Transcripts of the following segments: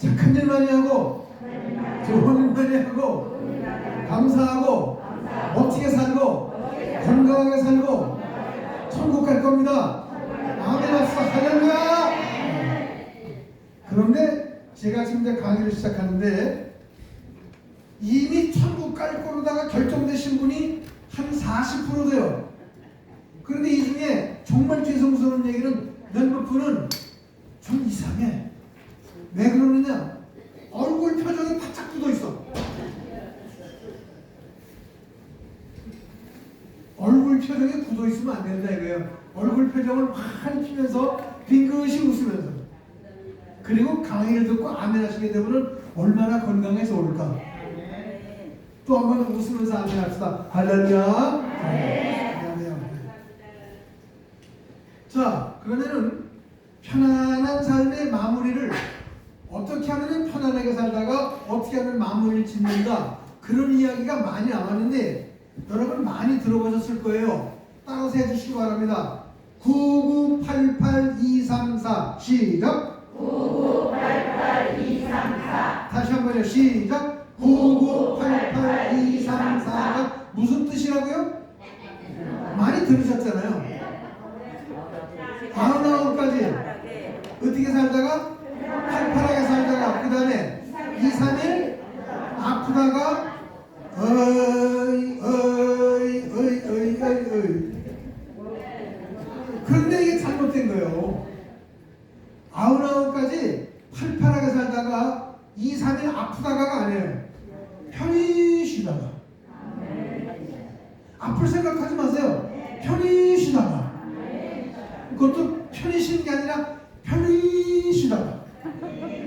착한 일 많이 하고 좋은 일 많이 하고 감사하고 멋지게 살고 건강하게 살고 천국 갈 겁니다. 아멘 합시다. 할렐루야. 그런데 제가 지금 이제 강의를 시작하는데 이미 천국 갈 거로다가 결정되신 분이 한 40% 돼요. 그런데 이 중에 정말 죄송스러운 얘기는 몇몇 분은 좀 이상해. 왜 그러느냐? 얼굴 표정이 바짝 굳어 있어. 얼굴 표정이 굳어 있으면 안 된다 이거예요. 얼굴 표정을 환히 피면서 빙긋이 웃으면서. 그리고 강의를 듣고 아멘 하시게 되면 얼마나 건강해서 올까. 또 한 번 웃으면서 아멘 합시다. 할렐루야. 자, 그러면은 편안한 삶의 마무리를 어떻게 하면 편안하게 살다가 어떻게 하면 마무리를 짓는가, 그런 이야기가 많이 나왔는데 여러분 많이 들어보셨을 거예요. 따라서 해주시기 바랍니다. 9988234 시작. 9988234 다시 한번요. 시작. 9988234가 무슨 뜻이라고요? 많이 들으셨잖아요. 99까지 어떻게 살다가 팔팔하게 살다가 그 다음에 2, 3일 아프다가 어이. 그런데 이게 잘못된 거예요. 99까지 팔팔하게 살다가 2, 3일 아프다가가 아니에요. 편히 쉬다가. 아플 생각하지 마세요. 편히 쉬다가. 그것도 편히 쉬는 게 아니라 편히 쉬다가.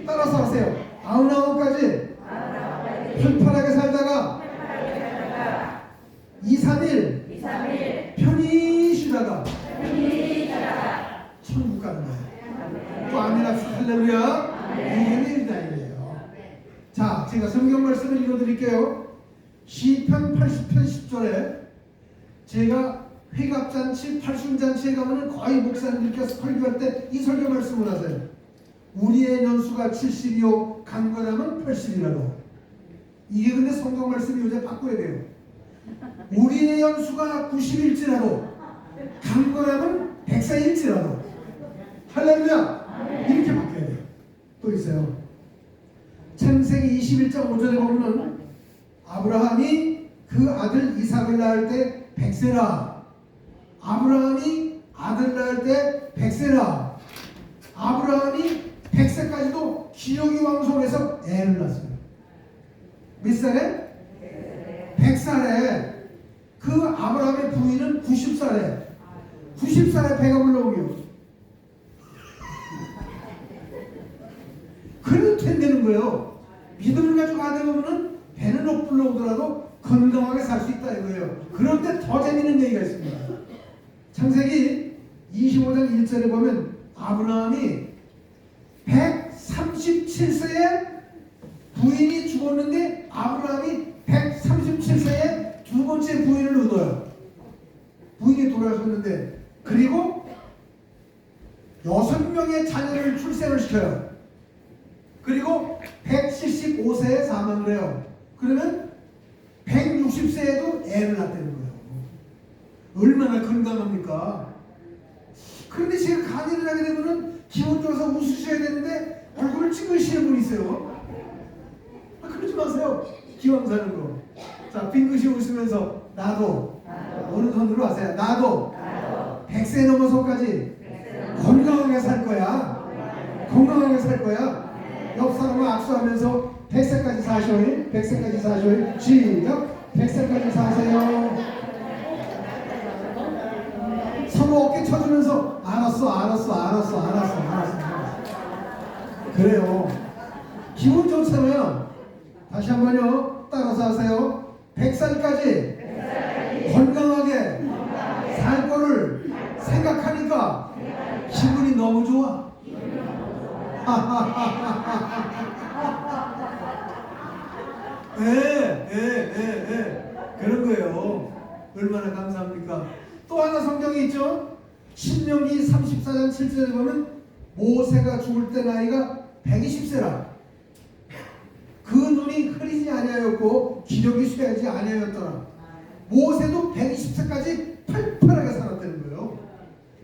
따라서 하세요. 99까지 팔팔하게 살다가 2, 3일 편히 쉬다가 천국 가는 거예요. 또 아멘 합시다. 할렐루야. 이게 내일다이에요. 자, 제가 성경 말씀을 읽어드릴게요. 시편 80편 10절에 제가 회갑잔치, 팔순잔치에 가면은 거의 목사님들께서 설교할 때 이 설교 말씀을 하세요. 우리의 연수가 70이요 강건함은 80이라도. 이게 근데 성경 말씀이 요새 바꿔야 돼요. 우리의 연수가 90일지라도 강건함은 100세일지라도. 할렐루야. 이렇게 바뀌어야 돼요. 또 있어요. 창세기 21장 5절에 보면 아브라함이 그 아들 이삭을 낳을 때 100세라. 아브라함이 아들 낳을 때 100세라. 아브라함이 100세까지도 기력이 왕성해서 애를 낳았어요. 몇 살에? 100살에. 그 아브라함의 부인은 90살에. 90살에 배가 불러오며 그래도 된다는 거예요. 믿음을 가지고 가다 보면은 배는 못 불러오더라도 건강하게 살 수 있다 이거예요. 그런데 더 재밌는 얘기가 있습니다. 창세기 25장 1절에 보면 아브라함이 137세에 부인이 죽었는데 아브라함이 137세에 두 번째 부인을 얻어요. 부인이 돌아가셨는데 그리고 6명의 자녀를 출생을 시켜요. 그리고 175세에 사망을 해요. 그러면 160세에도 애를 낳았다는 거예요. 얼마나 건강합니까? 그런데 제가 강의를 하게 되면은 기분 좋아서 웃으셔야 되는데 얼굴을 찡그리시는 분이 있어요. 그러지 마세요. 기왕 사는 거. 자, 빙긋이 웃으면서 나도 오른손으로 하세요. 나도 100세 넘어서까지 건강하게 살 거야. 건강하게 살 거야. 옆 사람과 악수하면서 100세까지 사셔요. 100세까지 사셔요. 시작. 100세까지 사세요. 서로 어깨 쳐주면서 알았어. 그래요. 기분 좋잖아요. 다시 한번요. 따라서 하세요. 100살까지 건강하게 살 거를 생각하니까 기분이 너무 좋아. 그런 거예요. 얼마나 감사합니까? 또 하나 성경이 있죠. 신명기 34장 7절에 보면 모세가 죽을 때 나이가 120세라. 눈이 흐리지 아니하였고 기력이 쇠하지 아니하였더라. 모세도 120세까지 팔팔하게 살았다는 거예요.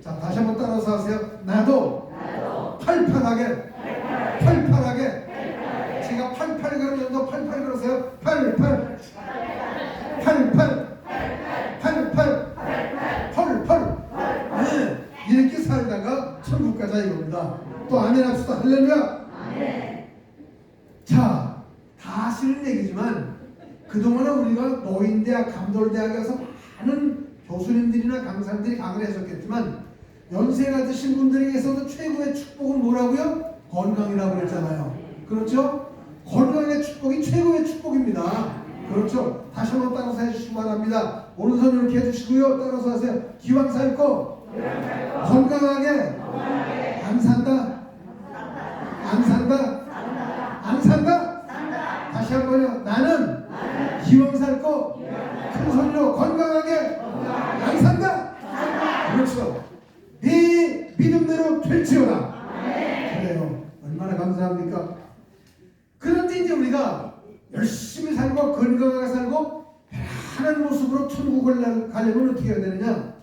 자, 다시 한번 따라서 하세요. 나도 팔팔하게. 제가 88 그러면 너 88 그러세요. 88 네, 이렇게 살다가 천국 가자 이겁니다. 또 아멘 합시다. 할렐루야. 자, 다 하시는 얘기지만 그동안에 우리가 노인대학, 감돌대학에서 많은 교수님들이나 강사님들이 강의를 했었겠지만 연세가 드신 분들에게서도 최고의 축복은 뭐라고요? 건강이라고 그랬잖아요. 그렇죠? 건강의 축복이 최고의 축복입니다. 그렇죠? 다시 한번 따라서 해주시기 바랍니다. 오른손 이렇게 해주시고요. 따라서 하세요. 기왕 살 거 건강하게 안 산다. 다시 한번요. 나는 기왕 살 거 큰 소리로 건강하게 안 산다. 그렇죠. 네 믿음대로 될지어다. 그래요. 얼마나 감사합니까? 그런데 이제 우리가 열심히 살고 건강하게 살고 편안한 모습으로 천국을 가려면 어떻게 해야 되느냐?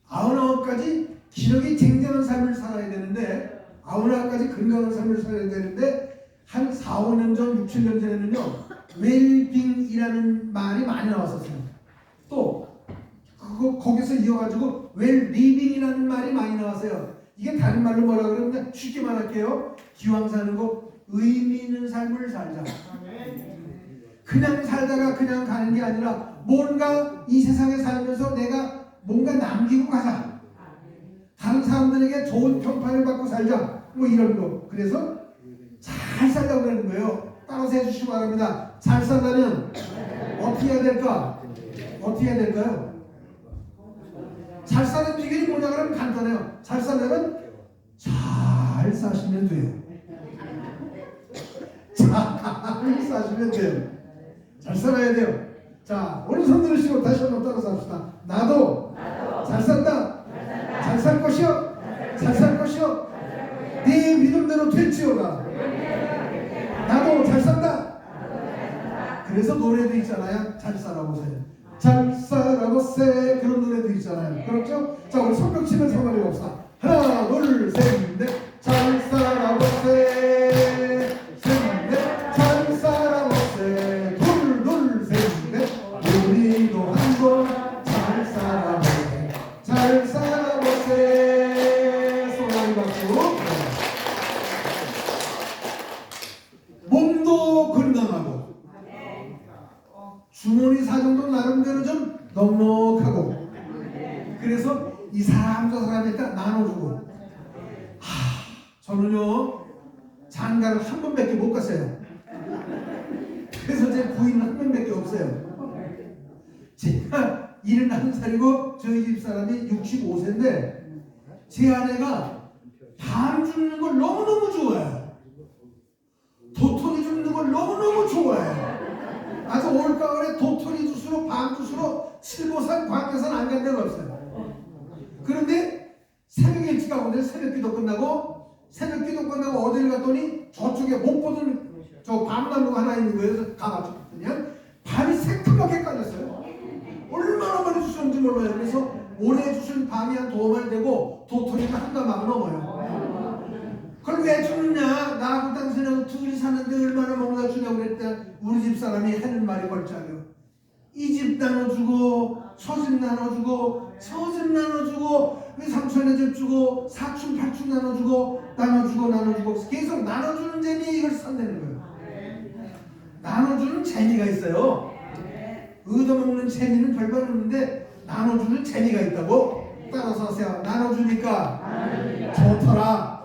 99가지 기력이 쟁쟁한 삶을 살아야 되는데 99가지 건강한 삶을 살아야 되는데 한 4, 5년 전, 6, 7년 전에는요 웰빙이라는 말이 많이 나왔었어요. 또 거기서 이어가지고 웰리빙이라는 말이 많이 나왔어요. 이게 다른 말로 뭐라 그러는데 쉽게 말할게요. 기왕 사는 거 의미 있는 삶을 살자. 그냥 살다가 그냥 가는 게 아니라 뭔가 이 세상에 살면서 내가 뭔가 남기고 가자. 다른 사람들에게 좋은 평판을 받고 살자. 뭐 이런 거. 그래서 잘 살려고 그러는 거예요. 따라서 해주시기 바랍니다. 잘 살려면 어떻게 해야 될까? 어떻게 해야 될까요? 잘 사는 비결이 뭐냐 그러면 간단해요. 잘 살려면 잘 사시면 돼요. 잘 사시면 돼요. 잘 살아야 돼요. 자, 오른손 들으시고 다시 한번 따라서 합시다. 나도 잘 산다. 잘 살 것이요. 잘 살 것이요. 네 믿음대로 될지어다. 나도 잘 산다. 그래서 노래도 있잖아요. 잘 살아보세요. 잘 살아보세. 그런 노래도 있잖아요. 그렇죠? 자, 우리 손뼉 치면서 한번 해봅시다. 하나, 둘, 셋, 넷. 잘 살아보세. 셋, 넷. 잘 살아보세. 둘, 둘, 셋, 넷. 우리도 한번 잘 살아보세. 잘 살아보세. 소나이 박수. 몸도 건강하고 주머니 사정도 나름대로 좀 넉넉하고 그래서 이 사람 저 사람한테 나눠주고 저는요 장가를 한 번밖에 못 갔어요. 그래서 제 부인은 한 명밖에 없어요. 제가 71살이고 저희 집 사람이 65세인데 제 아내가 밤 줍는 걸 너무너무 좋아해요. 도토리 줍는 걸 너무너무 좋아해요. 아주 올가을에 도토리 주스로 밤 주스로 칠보산 광교산 안 간 데가 없어요. 그런데 새벽 일찍 가거든요. 새벽기도 끝나고 어디를 갔더니 저쪽에 못 보던 저 밤나무가 하나 있는 거예요. 그래서 가가지고 그냥 밤이 새까맣게 깔렸어요. 얼마나 많이 주셨는지 몰라요. 그래서 올해 주신 밤이 한 2말 되고 도토리가 한 가마가 넘어요. 그걸 왜 주느냐? 나하고 당신하고 둘이 사는데 얼마나 먹나 주냐고 그랬더니 우리 집 사람이 하는 말이 걸작이요. 이 집 나눠주고 저 집 나눠주고 저 집 나눠주고 우리 삼촌의 집 주고 사촌 팔촌 나눠주고 계속 나눠주는 재미 이걸 산다는 거예요. 나눠주는 재미가 있어요. 얻어먹는 재미는 별반 없는데 나눠주는 재미가 있다고. 따라서 하세요. 나눠주니까 좋더라.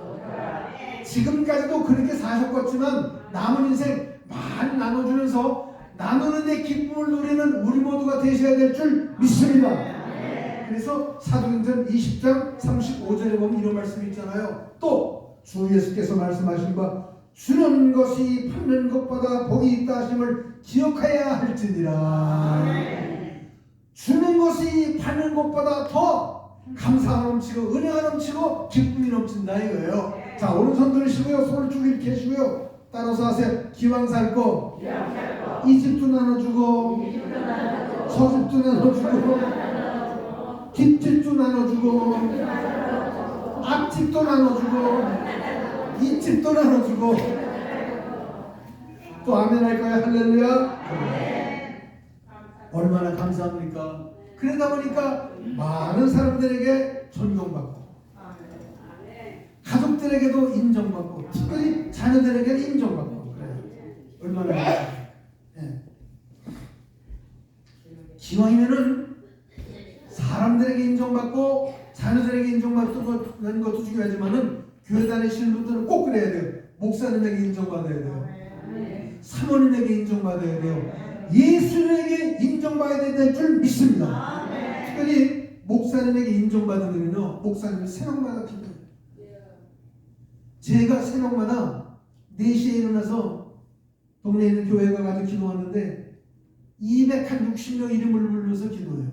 지금까지도 그렇게 사셨겠지만 남은 인생 많이 나눠주면서 나누는 데 기쁨을 누리는 우리 모두가 되셔야 될 줄 믿습니다. 그래서 사도행전 20장 35절에 보면 이런 말씀이 있잖아요. 또 주 예수께서 말씀하신 바 주는 것이 받는 것보다 복이 있다 하심을 기억해야 할지니라. 주는 것이 받는 것보다 더 감사가 넘치고 은혜가 넘치고 기쁨이 넘친다 이거예요. 자, 오른손 들으시고요. 손을 쭉 이렇게 하시고요. 따라서 하세요. 기왕 살 거 이 집도 나눠주고 저 집도 나눠주고 뒷집도 나눠주고 앞집도 나눠주고 이 집도 나눠주고 또 아멘 할 거예요. 할렐루야. 얼마나 감사합니까? 그러다 보니까 많은 사람들에게 존경받고 가족들에게도 인정받고 특별히 자녀들에게 인정받고 그래요. 얼마나 감사해요. 네. 기왕이면은 사람들에게 인정받고 자녀들에게 인정받는 것도 중요하지만은 교회 다니시는 분들은 꼭 그래야 돼요. 목사님에게 인정받아야 돼요. 사모님에게 인정받아야 돼요. 예수님에게 인정받아야 될 줄 믿습니다. 특별히 목사님에게 인정받으면요, 목사님이 새벽마다 기도해요. 제가 새벽마다 4시에 일어나서 동네에 있는 교회 가서 기도하는데 260명 이름을 부르면서 기도해요.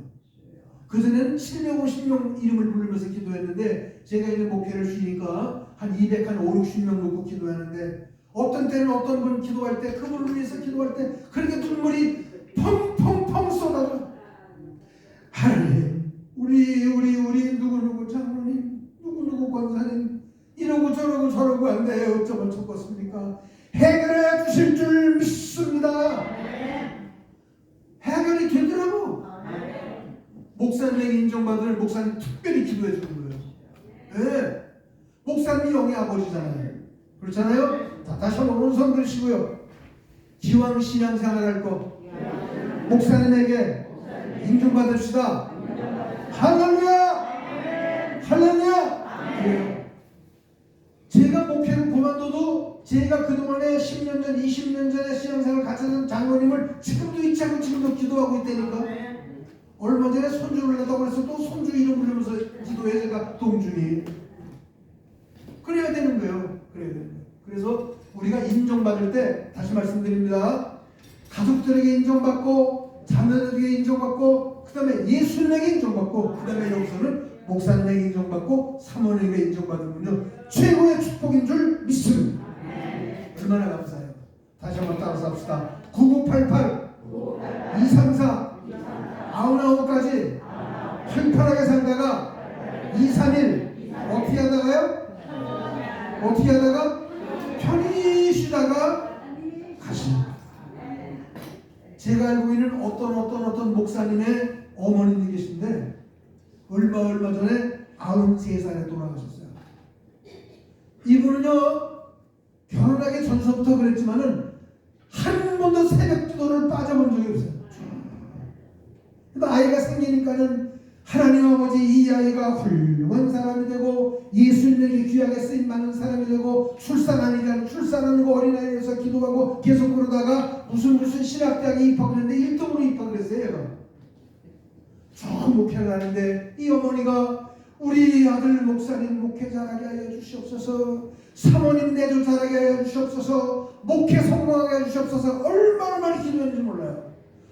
그전에는 750명 이름을 부르면서 기도했는데 제가 이제 목회를 쉬니까 한 5, 60명 놓고 기도하는데 어떤 때는 어떤 분 기도할 때 그분을 위해서 기도할 때 그렇게 눈물이 펑펑펑 쏟아져. 하나님 우리 누구누구 장로님 누구누구 권사님 이러고 저러고 안 돼요. 어쩌면 좋겠습니까? 해결해 주실 줄 믿습니다. 해결이 되더라고. 목사님에게 인정받을 목사님 특별히 기도해 주는 거예요. 네. 목사님이 영의 아버지잖아요. 그렇잖아요? 자, 다시 한번 오른손 들으시고요. 기왕 신앙생활 할 거 목사님에게 인정받읍시다. 할렐루야! 할렐루야! 그래요. 제가 목회를 그만둬도 제가 그동안에 10년 전, 20년 전에 신앙생활 같이 하던 장로님을 지금도 잊지 않고 지금도 기도하고 있다니까. 얼마 전에 손주를 내다고 해서 또 손주 이름 부르면서 기도해. 제가 동준이 그래야 되는 거예요. 그래야 되는 거예요. 그래서 우리가 인정받을 때 다시 말씀드립니다. 가족들에게 인정받고 자녀들에게 인정받고 그 다음에 예수님에게 인정받고 그 다음에 여기서는 목사님에게 인정받고 사모님에게 인정받으면요 최고의 축복인 줄 믿습니다. 얼마나 감사해요. 다시 한번 따라서 합시다. 9988 234 99까지 활팔하게 살다가 231 어떻게 하다가요? 어떻게 하다가 편히 쉬다가 가십니다. 제가 알고 있는 어떤 목사님의 어머님이 계신데 얼마 전에 93살에 돌아가셨어요. 이분은요 결혼하기 전서부터 그랬지만은 한 번도 새벽 기도를 빠져본 적이 없어요. 근데 아이가 생기니까는 하나님 아버지 이 아이가 훌륭한 사람이 되고 예수님에게 귀하게 쓰임 많은 사람이 되고 출산하는 거 어린아이에서 기도하고 계속 그러다가 무슨 신학대학에 입학했는데 1등으로 입학을 했어요. 얘가 좋은 목회를 하는데 이 어머니가 우리 아들 목사님 목회 잘하게 하여 주시옵소서, 사모님 내조 잘하게 하여 주시옵소서, 목회 성공하게 하여 주시옵소서 얼마나 많이 기도했는지 몰라요.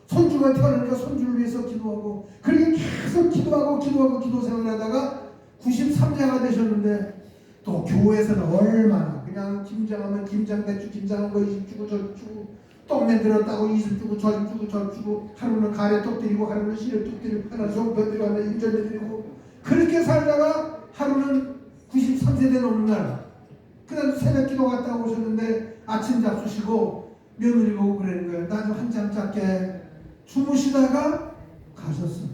손주가 태어나니까 손주를 위해서 기도하고 그렇게 계속 기도하고 기도 생활하다가 93세가 되셨는데 또 교회에서는 얼마나 그냥 김장하면 김장대추 김장한 거 20 주고 저 주고 떡 만들었다고 20 주고 저 주고 저 주고 하루는 가래떡 드리고 하루는 시래떡 드리고 하루는 송편 드리고 하루는 인절미 드리고 그렇게 살다가 하루는 93세 된 어느 날 그날 새벽 기도 갔다 오셨는데 아침 잡수시고 며느리 보고 그러는 거예요. 나 좀 한 장 짧게 주무시다가 가셨어.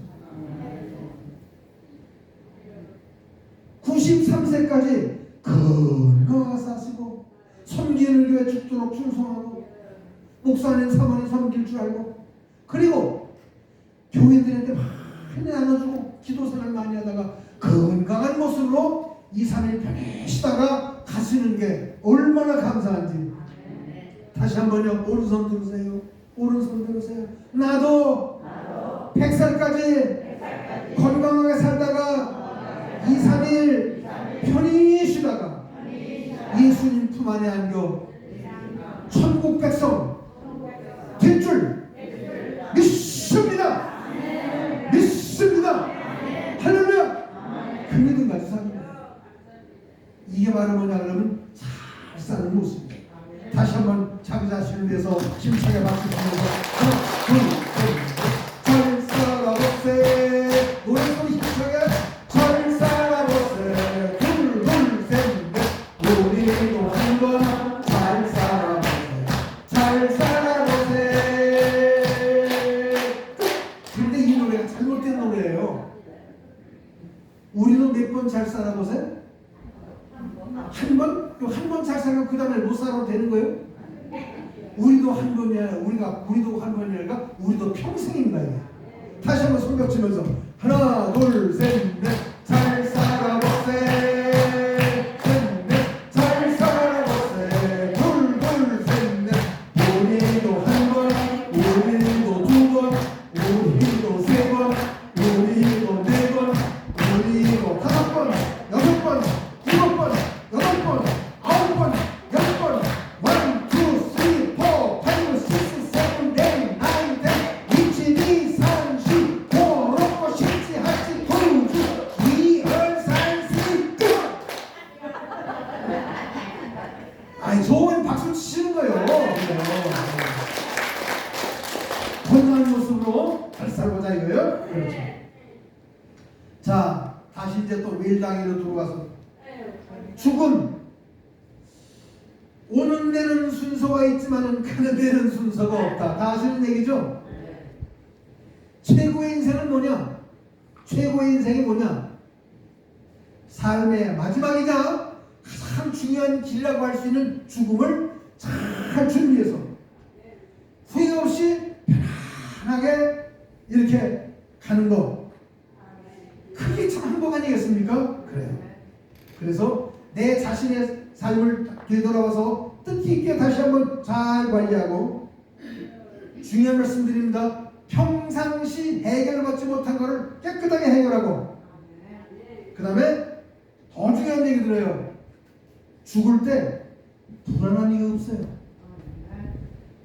93세까지 건강하게 사시고 섬기는 교회 죽도록 충성하고 목사님 사모님 섬길 줄 알고 그리고 교인들한테 많이 나눠주고 기도생활 많이 하다가 건강한 모습으로 2, 3일 편히 쉬다가 가시는 게 얼마나 감사한지. 다시 한번요. 오른손 들으세요. 오른손 들으세요. 나도 100살까지 건강하게 살다가 2, 3일 편히 쉬다가 예수님 품 안에 안겨 천국 백성 될 줄 믿습니다. 믿습니다. 할렐루야. 그 믿음 가지고 삽니다. 이게 바로 뭐냐 그러면 잘 사는 모습입니다. 다시 한번 자기 자신을 위해서 힘차게 박수 치면서 하나 둘셋 잘 살아보세 노래 소리 힘차게 잘 살아보세 둘셋넷 우리도 한번 잘 살아보세 잘 살아보세. 근데 이 노래가 잘못된 노래예요. 우리도 몇 번 잘 살아보세? 한 번? 한 번 잘 살면 그 다음에 못 살아도 되는 거예요? 우리도 한 번이야. 우리도 한 번이니까 우리도 평생입니다. 이게. 다시 한번 손뼉 치면서 하나 둘 셋 넷 잘 살아보세 셋넷 잘 살아보세 둘 셋 넷 우리도 한 번 우리도 두 번 우리도 세 번 우리도 네 번 우리도 다섯 번 여섯 번 일곱 번 여덟 번 아홉 번 열 번 1, 2, 3, 4, 5, 6, 7, 8, 9, 10, 11, 12, 13, 14, 15, 16, 17, 18, 19, 2, 3, 4, 끝! 아니 좋은 박수 치시는 거예요. 건강한 모습으로 잘 살보자 이거예요. 그렇죠. 자 다시 이제 또 밀당이로 들어가서 죽음 오는 데는 순서가 있지만은 가는 데는 순서가 없다. 다 아시는 얘기죠? 최고의 인생은 뭐냐? 최고의 인생이 뭐냐? 삶의 마지막이자 가장 중요한 길이라고 할 수 있는 죽음을 잘 준비해서 후회 없이 편안하게 이렇게 가는 거. 그게 참 행복 아니겠습니까? 그래요. 그래서 내 자신의 삶을 되돌아와서 뜻있게 다시 한번 잘 관리하고 중요한 말씀 드립니다. 평상시 해결받지 못한 것을 깨끗하게 해결하고 그 다음에 더 중요한 얘기 들어요. 죽을 때 불안한 게 없어요.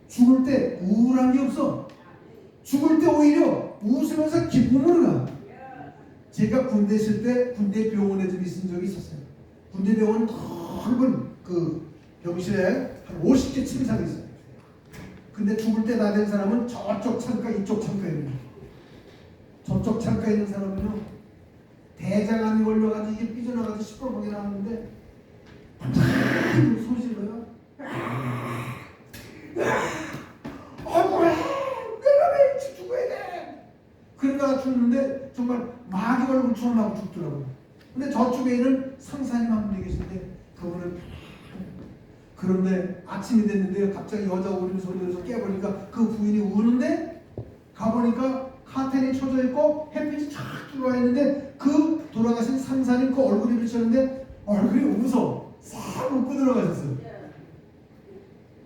죽을 때 우울한 게 없어. 죽을 때 오히려 웃으면서 기쁨으로 가. 제가 군대 있을 때 군대 병원에 좀 있은 적이 있었어요. 군대 병원 넓은 그 병실에 한 50개 침상이 있어요. 근데 죽을 때 나 된 사람은 저쪽 창가 이쪽 창가에 있는 거예요. 저쪽 창가에 있는 사람은요 대장암이 걸려가지고 이게 삐져나가서 시뻘겋게 나왔는데 소식을요. 뭐야? 내가 왜 일찍 죽어야 돼? 그러다가 죽는데 정말 마귀 얼굴처럼 하고 죽더라고요. 근데 저쪽에 있는 상사님 한 분이 계신데 그분은 그런데 아침이 됐는데요. 갑자기 여자 울음 소리 들어서 깨보니까 그 부인이 우는데 가보니까 카텐이 쳐져 있고 햇빛이 쫙 들어와 있는데 그 돌아가신 상사님 그 얼굴이 비쳤는데 얼굴이 웃어 싹 웃고 들어가셨어요.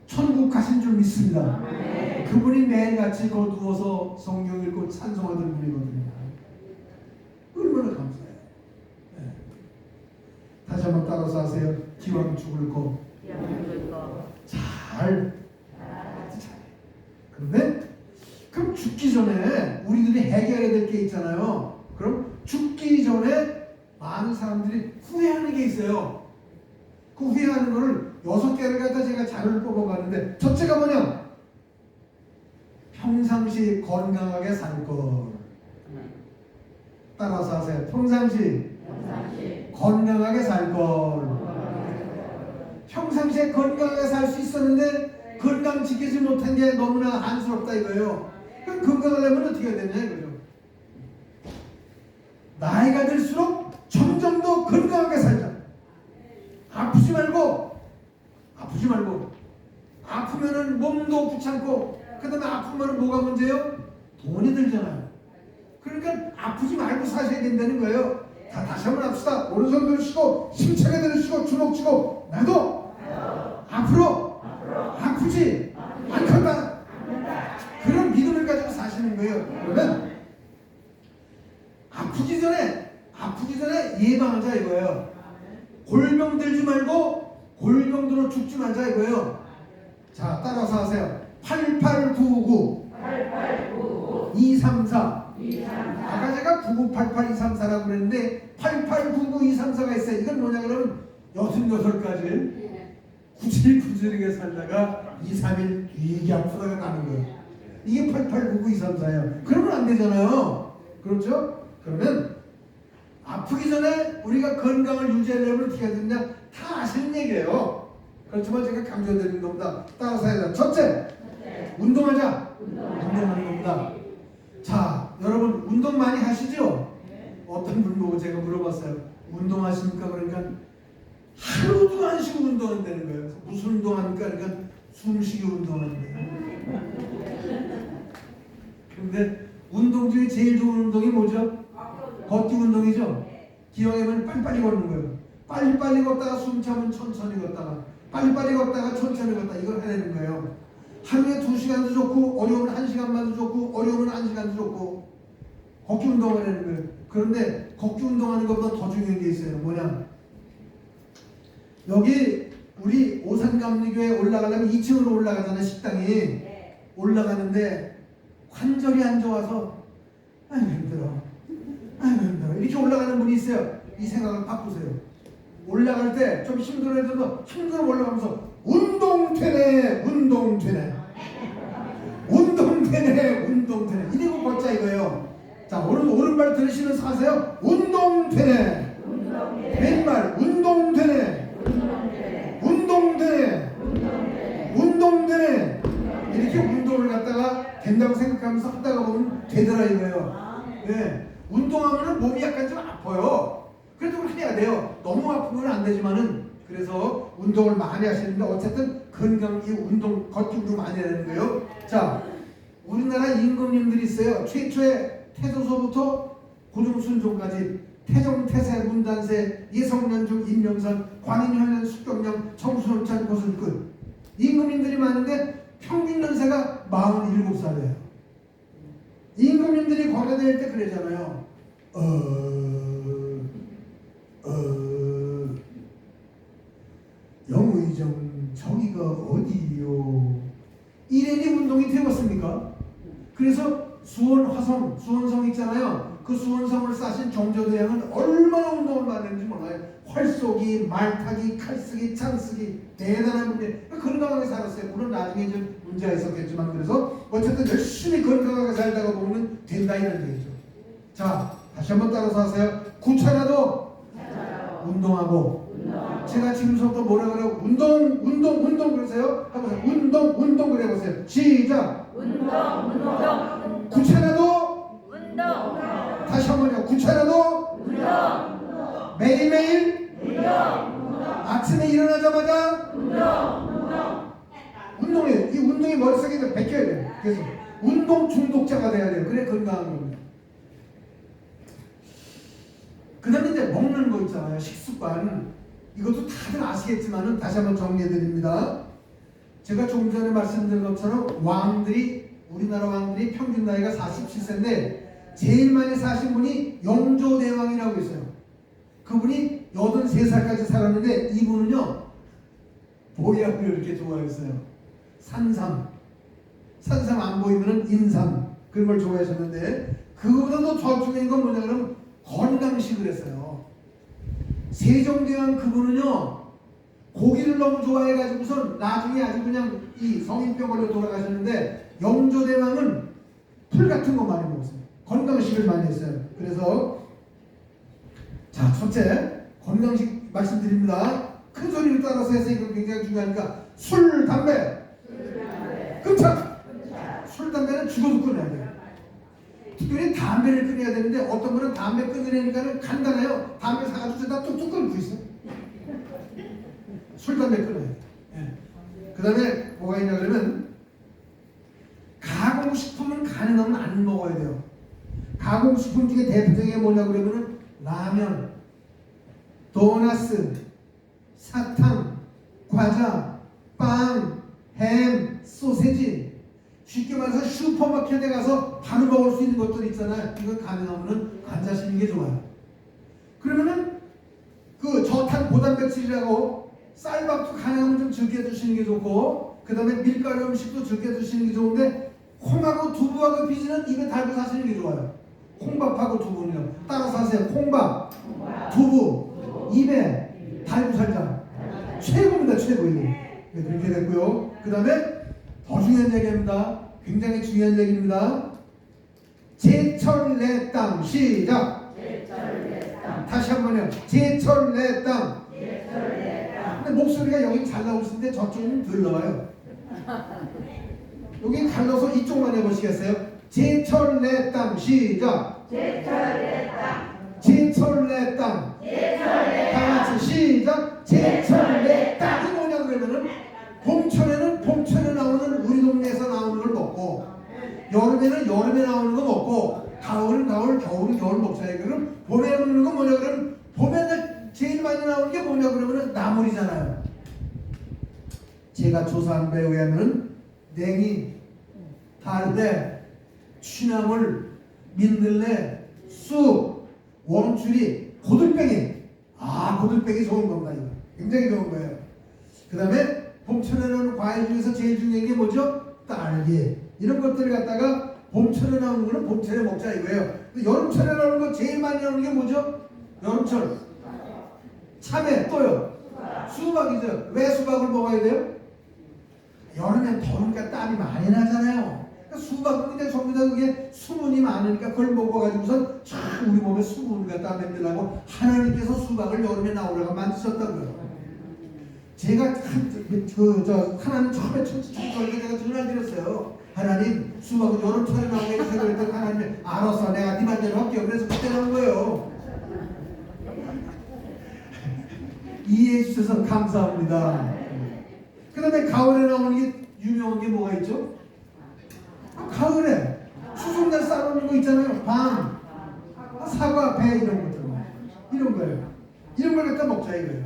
천국 가신 줄 믿습니다. 그분이 매일같이 거 누워서 성경 읽고 찬송하던 분이거든요. 얼마나 감사해요. 네. 다시 한번 따라서 하세요. 기왕 죽을 거 잘. 그런데 그럼 죽기 전에 우리들이 해결해야 될 게 있잖아요. 그럼 죽기 전에 많은 사람들이 후회하는 게 있어요. 그 후회하는 거를 6개를 갖다 제가 자료를 뽑아봤는데 첫째가 뭐냐? 평상시 건강하게 살 것. 따라서 하세요. 평상시 건강하게 살 것. 평상시에 건강하게 살 수 있었는데 건강 지키지 못한 게 너무나 안쓰럽다 이거예요. 그럼 건강하려면 어떻게 해야 되냐 이거죠. 나이가 들수록 점점 더 건강하게 살자. 아프지 말고 아프면은 몸도 귀찮고 그 다음에 아프면은 뭐가 문제예요? 돈이 들잖아요. 그러니까 아프지 말고 사셔야 된다는 거예요. 자, 다시 한번 합시다. 오른손 들으시고 힘차게 들으시고 주먹 쥐고 나도 앞으로 아프지 않겠다. 그런 믿음을 가지고 사시는 거예요. 그러면 아프기 전에 예방하자 이거예요. 골병 들지 말고 골병 들어 죽지 말자 이거예요. 자, 따라서 하세요. 8899 234 아까 제가 9988 234라고 그랬는데 8899 234가 있어요. 이건 뭐냐 그러면 66가지 구질구질하게 살다가 2, 3일 되게 아프다가 가는 거예요. 이게 88992344예요. 그러면 안 되잖아요. 그렇죠? 그러면 아프기 전에 우리가 건강을 유지하려면 어떻게 해야 되느냐? 다 아시는 얘기예요. 그렇지만 제가 강조드리는 겁니다. 따라서 해야 돼요. 첫째, 운동하자. 운동하는 겁니다. 자, 여러분 운동 많이 하시죠? 어떤 분 보고 제가 물어봤어요. 운동하십니까? 그러니까 하루도 안 쉬고 운동한다는 거예요. 무슨 운동합니까? 그러니까 숨쉬기 운동하는 거예요. 근데 운동 중에 제일 좋은 운동이 뭐죠? 걷기 운동이죠. 기왕이면 빨리빨리 걷는 거예요. 빨리빨리 걷다가 숨 차면 천천히 걷다가 빨리빨리 걷다가 천천히 걷다 이걸 해내는 거예요. 하루에 2시간도 좋고 어려우면 1시간만도 좋고 어려우면 1시간도 좋고 걷기 운동을 하는 거예요. 그런데 걷기 운동하는 것보다 더 중요한 게 있어요. 뭐냐? 여기 우리 오산감리교에 올라가려면 2층으로 올라가잖아요. 식당이 올라가는데 관절이 안 좋아서 아이고 힘들어 이렇게 올라가는 분이 있어요. 이 생각을 바꾸세요. 올라갈 때 좀 힘들어도 힘들어 올라가면서 운동되네 이러고 걷자 이거예요. 자, 오른발 들으시면서 하세요. 운동되네 왼발 운동되네 이렇게 운동을 갖다가 된다고 생각하면서 하다가 보면 되더라 이거예요. 네. 운동하면 몸이 약간 좀 아파요. 그래도 해야 돼요. 너무 아프면 안 되지만은 그래서 운동을 많이 하시는데 어쨌든 건강기 운동, 걷기 운동 많이 해야 되는 거예요. 자, 우리나라 임금님들이 있어요. 최초의 태조서부터 고종순종까지 태종, 태세, 문단세, 예성년중, 임명선, 광인현련, 숙경령, 청순원찬, 고순끝 임금님들이 많은데 평균 연세가 47살이에요. 임금님들이 거래될 때 그러잖아요. 영의정 저기가 어디요? 이래니 운동이 되었습니까? 그래서 수원성 있잖아요. 그 수원성을 싸신 정조대왕은 얼마나 운동을 많이 했는지 몰라요. 활쏘기, 말타기, 칼쓰기, 창쓰기 대단한 분이 건강하게 살았어요. 물론 나중에 좀 문제가 있었겠지만 그래서 어쨌든 열심히 건강하게 살다가 보면 된다 이런 얘기죠. 자, 다시 한번 따라서 하세요. 구차라도 운동하고 제가 지금부터 뭐라 그래요? 운동 그러세요? 해보세요. 운동 그래보세요. 시작. 운동. 구차라도 운동. 다시 한번요. 구차라도 운동. 매일매일 운동. 아침에 일어나자마자 운동해요. 이 운동이 머릿속에 베껴야 돼요. 그래서 운동 중독자가 돼야 돼요. 그래 건강한 겁니다. 그 다음에 이제 먹는 거 있잖아요. 식습관. 이것도 다들 아시겠지만은 다시 한번 정리해 드립니다. 제가 조금 전에 말씀드린 것처럼 우리나라 왕들이 평균 나이가 47세인데 제일 많이 사신 분이 영조대왕이라고 있어요. 그분이 83살까지 살았는데 이분은요 보약을 이렇게 좋아했어요. 산삼 안 보이면은 인삼 그런 걸 좋아하셨는데 그거보다 더 중요한 건 뭐냐 그러면 건강식을 했어요. 세종대왕 그분은요 고기를 너무 좋아해가지고선 나중에 아주 그냥 이 성인병 걸려 돌아가셨는데 영조대왕은 풀 같은 거 많이 먹었어요. 건강식을 많이 했어요. 그래서 자, 첫째 건강식 말씀드립니다. 큰 소리를 따라서 해서 이거 굉장히 중요하니까 술, 담배 끊자. 술, 담배는 죽어도 끊어야 돼요. 특별히 담배를 끊어야 되는데 어떤 분은 담배 끊으려니까는 간단해요. 담배 사가지고 다 뚝뚝 끊고 있어. 술, 담배 끊어야 돼. 그 다음에 뭐가 있냐 그러면 가공식품은 가능하면 안 먹어야 돼요. 가공식품 중에 대표적인 게 뭐냐 그러면은 라면, 도나스, 사탕, 과자, 빵, 햄, 소세지 쉽게 말해서 슈퍼마켓에 가서 바로 먹을 수 있는 것들 있잖아요. 이거 가능하면 안 자시는 게 좋아요. 그러면은 그 저탄 고단백질이라고 쌀밥도 가능하면 좀 적게 드시는 게 좋고 그 다음에 밀가루 음식도 적게 드시는 게 좋은데 콩하고 두부하고 비지는 입에 달고 사시는 게 좋아요. 콩밥하고 두부는요. 따라서 하세요. 콩밥, 두부, 입에 달고 살자. 최고입니다. 최고 이거. 네, 그렇게 됐고요. 그 다음에 더 중요한 얘기입니다. 굉장히 중요한 얘기입니다. 제철 내 땅. 시작. 제철 내 땅. 다시 한번요. 제철 내 땅. 제철 내 땅. 근데 목소리가 여기 잘 나오시는데 저쪽은 덜 나와요. 여기 갈라서 이쪽만 해보시겠어요? 제철 내 땅. 시작. 제철 내 땅. 제철 내 땅. 제철 내 다 땅. 같이 시작. 제철 내 땅. 이게 뭐냐 그러면은 봄철에는 봄철에 나오는 우리 동네에서 나오는 걸 먹고, 여름에는 여름에 나오는 거 먹고, 가을은 가을, 겨울은 겨울 먹자요. 그럼 봄에 나오는 건 뭐냐 그러면 봄에 제일 많이 나오는 게 뭐냐 그러면 나물이잖아요. 제가 조사한 바에 의하면 냉이, 달래, 취나물, 민들레, 쑥, 원추리, 고들빼기. 고들빼기 좋은 겁니다. 이거 굉장히 좋은 거예요. 그 다음에 봄철에 나오는 과일 중에서 제일 중요한 게 뭐죠? 딸기. 이런 것들을 갖다가 봄철에 나오는 거는 봄철에 먹자 이거예요. 여름철에 나오는 거 제일 많이 나오는 게 뭐죠? 여름철. 참외. 또요? 수박이죠. 왜 수박을 먹어야 돼요? 여름엔 더우니까 땀이 많이 나잖아요. 그러니까 수박은 그냥 전부 다 그게 수분이 많으니까 그걸 먹어가지고선 참 우리 몸에 수분을 갖다 만들라고 하나님께서 수박을 여름에 나오라고 만드셨다고요. 제가 하나님 처음에 천지천지를 제가 전화 드렸어요. 하나님 수박은 여름철에 나오게 해주세요. 그랬더니 하나님 알았어 내가 네 말대로 할게요. 그래서 그때 나온 거예요. 이해해 주셔서 감사합니다. 그 다음에 가을에 나오는 게 유명한 게 뭐가 있죠? 가을에 추석날 싸놓는 거 있잖아요. 밤, 사과, 배 이런 것들. 이런 거예요. 이런 걸 갖다 먹자 이거예요.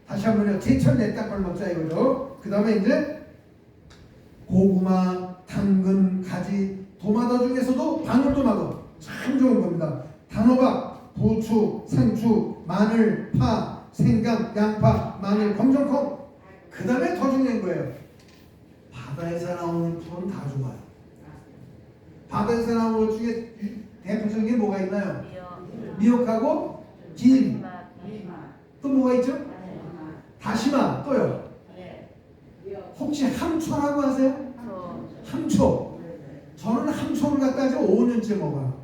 다시 한번요. 제철 내 땅 걸 먹자 이거죠. 그 다음에 이제 고구마, 당근, 가지, 도마도 중에서도 방울도마도 참 좋은 겁니다. 단호박, 부추, 상추, 마늘, 파, 생강, 양파, 마늘, 검정콩. 그 다음에 더 중요한 거예요. 바다에서 나오는 풀은 다 좋아요. 바다에서 나오는 것 중에 대표적인 게 뭐가 있나요? 미역하고 김. 또 뭐가 있죠? 다시마. 또요? 혹시 함초라고 아세요? 함초. 저는 함초를 갖다 아주 5년째 먹어요.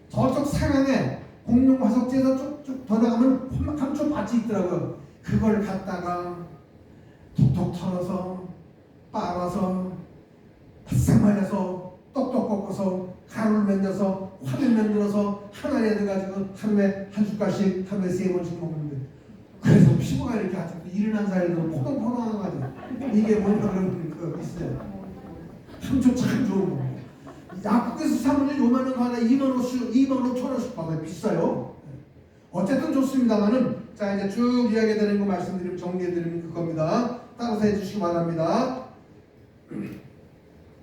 저쪽 상항에 공룡 화석지에서 쭉쭉 더 나가면 함초 밭이 있더라고요. 그걸 갖다가 톡톡 털어서 빨아서 바싹 말려서 똑똑 꺾어서 가루를 만들어서 화면 만들어서 하나에 넣어가지고 하루에 한 숟갈씩 하루에 3번씩 먹는데, 그래서 피부가 이렇게 아주 일어난 사이에도 포동포동하가지고 이게 뭐냐 그런 거 있어요. 함초 참 좋은 거. 약국에서 사면 요만한 거 하나 25,000원씩 받아요. 비싸요. 어쨌든 좋습니다만은, 자 이제 쭉 이야기해드리는 거 말씀드리면 정리해드리면 그겁니다. 따라서 해주시기 바랍니다.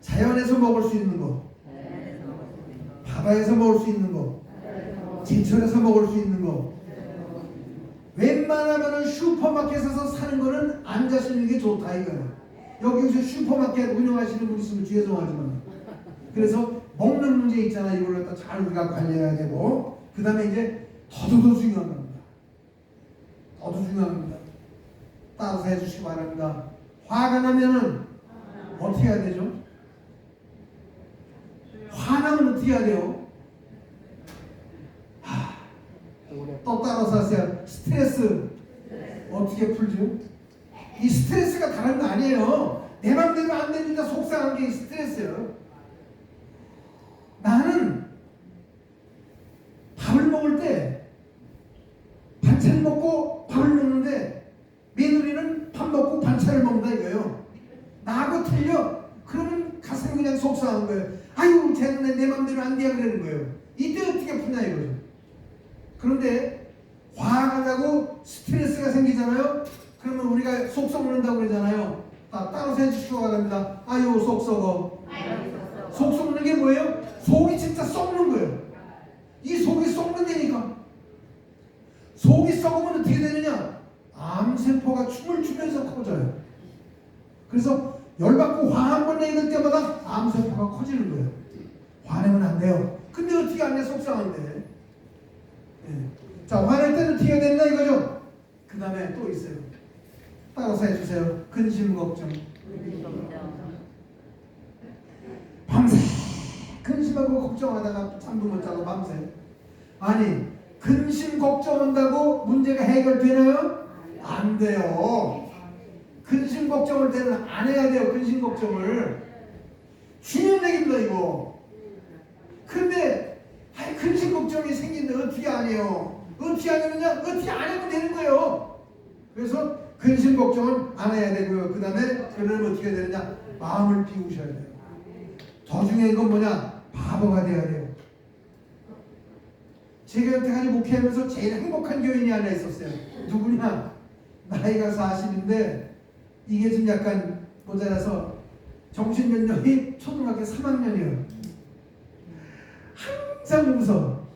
자연에서 먹을 수 있는 거, 바다에서 먹을 수 있는 거, 제철에서 먹을 수 있는 거. 웬만하면은 슈퍼마켓에서 사는 거는 안 가시는 게 좋다 이거예요. 여기서 슈퍼마켓 운영하시는 분 있으면 죄송하지만, 그래서 먹는 문제 있잖아. 이걸 갖다 잘 우리가 관리해야 되고, 그 다음에 이제 더더 중요한 겁니다. 더더 중요한 겁니다. 따라서 해주시기 바랍니다. 화가 나면은 어떻게 해야 되죠? 화나면 어떻게 해야 돼요? 또 따라서 하세요. 스트레스 어떻게 풀죠? 이 스트레스가 다른 거 아니에요. 내 맘대로 안 되니까 속상한 게 스트레스예요. 나는 밥을 먹을 때 반찬 먹고 밥을 먹는데 며느리는 밥 먹고 반찬을 먹는다 이거예요. 나하고 틀려. 그러면 가슴이 그냥 속상한 거예요. 아유 쟤는 내 맘대로 안 돼야 그러는 거예요. 이때 어떻게 푸냐 이거죠. 그런데 화가 나고 스트레스가 생기잖아요. 그러면 우리가 속 썩는다고 그러잖아요. 따라서 해주시기 바랍니다. 아유 속 썩어. 속 썩는 게 뭐예요? 속이 진짜 썩는 거예요. 이 속이 썩는다니까. 속이 썩으면 어떻게 되느냐? 암세포가 춤을 추면서 커져요. 그래서 열받고 화 한 번 내릴 때마다 암세포가 커지는 거예요. 화내면 안 돼요. 근데 어떻게 안 돼? 속상한데. 네. 자, 화낼 때는 어떻게 해야 된다 이거죠? 그 다음에 또 있어요. 따라서 해주세요. 근심 걱정. 밤새 근심하고 걱정하다가 잠도 못 자고 밤새. 아니 근심 걱정한다고 문제가 해결되나요? 안 돼요. 근심 걱정을 때는 안 해야 돼요. 근심 걱정을. 중요한 얘기입니다 이거. 근데 근심 걱정이 생기는데 어떻게 안 해요? 어떻게 안 하느냐? 어떻게 안 하면 되는 거예요. 그래서 근심 걱정은 안 해야 되고요. 그 다음에 그러면 어떻게 해야 되느냐? 마음을 비우셔야 돼요. 더 중요한 건 뭐냐? 바보가 돼야 돼요. 제가 여태까지 목회하면서 제일 행복한 교인이 하나 있었어요. 누구냐? 나이가 40인데 이게 좀 약간 모자라서 정신연령이 초등학교 3학년이에요. 항상 웃어.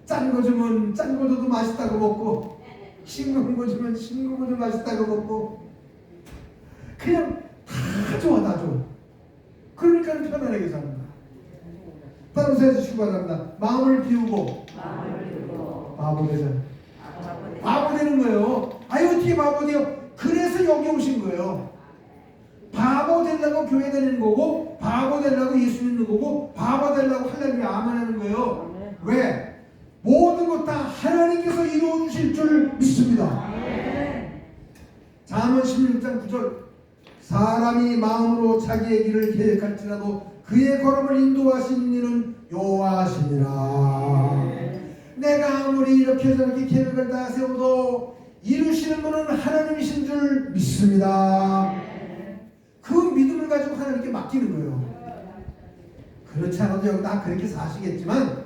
짠 거 주면 짠 거 줘도 맛있다고 먹고, 싱거운 거 주면 싱거운 거 좀 맛있다고 먹고, 그냥 다 좋아, 다 좋아. 그러니까 편안하게 삽니다. 따라서 해주시기 바랍니다. 마음을 비우고 바보 되자. 바보 되는 거예요. 아유 어떻게 바보 돼요? 그래서 여기 오신 거예요. 바보 되려고 교회 다니는 거고, 바보 되려고 예수 믿는 거고, 바보 되려고 하나님이 아멘하는 거예요. 왜? 모든 것 다 하나님께서 이루어 주실 줄 믿습니다. 잠언 16장 9절. 사람이 마음으로 자기의 길을 계획할지라도 그의 걸음을 인도하시는 이는 여호와시니라. 내가 아무리 이렇게 저렇게 계획을 다 세워도 이루시는 분은 하나님이신 줄 믿습니다. 그 믿음을 가지고 하나님께 맡기는 거예요. 그렇지 않아도 여기 다 그렇게 사시겠지만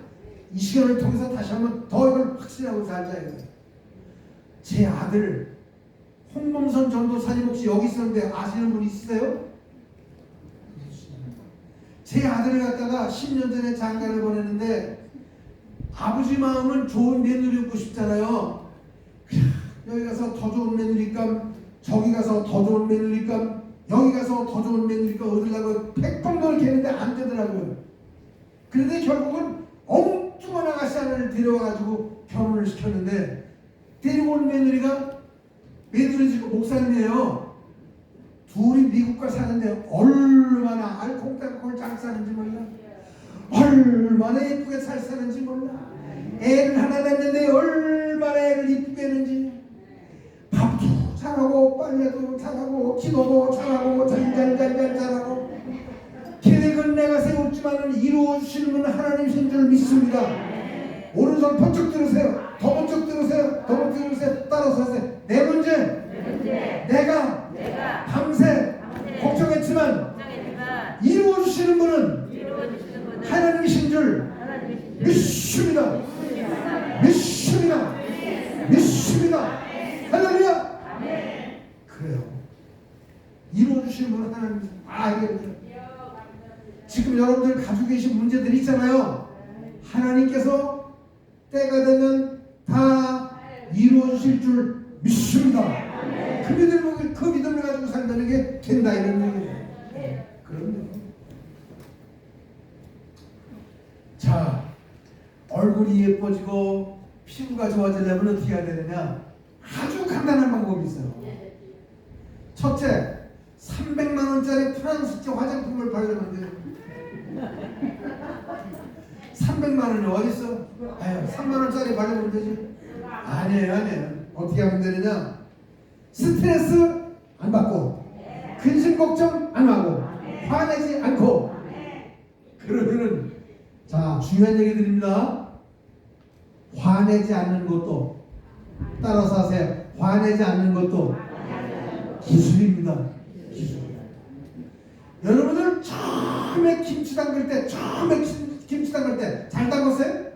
이 시간을 통해서 다시 한번 더 이걸 확실하고 살자야 돼요. 제 아들 홍범선 전도사님 혹시 여기 있었는데 아시는 분 있으세요? 제 아들을 갖다가 10년 전에 장가를 보냈는데 아버지 마음은 좋은 며느리 얻고 싶잖아요. 여기 가서 더 좋은 며느리감, 저기 가서 더 좋은 며느리감, 여기 가서 더 좋은 며느리감 얻으려고 백방도를 캐는데 안 되더라고요. 그런데 결국은 엉뚱한 아가씨 하나를 데려와가지고 결혼을 시켰는데, 데리고 온 며느리가 메드리지고 목사님이에요. 둘이 미국 가 사는데 얼마나 알콩달콩을 잘 사는지 몰라. 얼마나 예쁘게 잘 사는지 몰라. 애를 하나 낳는데 얼마나 애를 이쁘게 했는지. 밥도 잘하고 빨래도 잘하고 기도도 잘하고 잘잘잘잘 잘하고. 계획은 내가 세웠지만 이루어 주시는 분은 하나님이신 줄 믿습니다. 오른손 번쩍 들으세요. 더 번쩍 들으세요. 더 번쩍 들으세요. 따라서 하세요. 네 번째, 내가 밤새 걱정했지만 이루어 주시는 분은 하나님이신 줄 믿습니다. 믿습니다. 믿습니다. 할렐루야. 그래요. 이루어 주시는 분은 하나님이신 줄 알게 돼요. 지금 여러분들 가지고 계신 문제들이 있잖아요. 하나님께서 때가 되면 다 이루어 주실 줄 믿습니다. 그 믿음을 가지고 산다는 게 된다 이런 얘기예요. 그럼요. 자, 얼굴이 예뻐지고 피부가 좋아지려면 어떻게 해야 되느냐? 아주 간단한 방법이 있어요. 첫째, 300만 원짜리 프랑스제 화장품을 바르면 돼요. 300만 원이 어디 있어? 아유, 3만 원짜리 바르면 되지. 아니에요. 어떻게 하면 되느냐? 스트레스 안 받고, 근심 걱정 안 하고, 화내지 않고. 그러면은, 자, 중요한 얘기 드립니다. 화내지 않는 것도, 따라서 하세요. 화내지 않는 것도 기술입니다. 기술. 여러분들 처음에 김치 담글 때, 김치 담글 때 잘 담궜어요?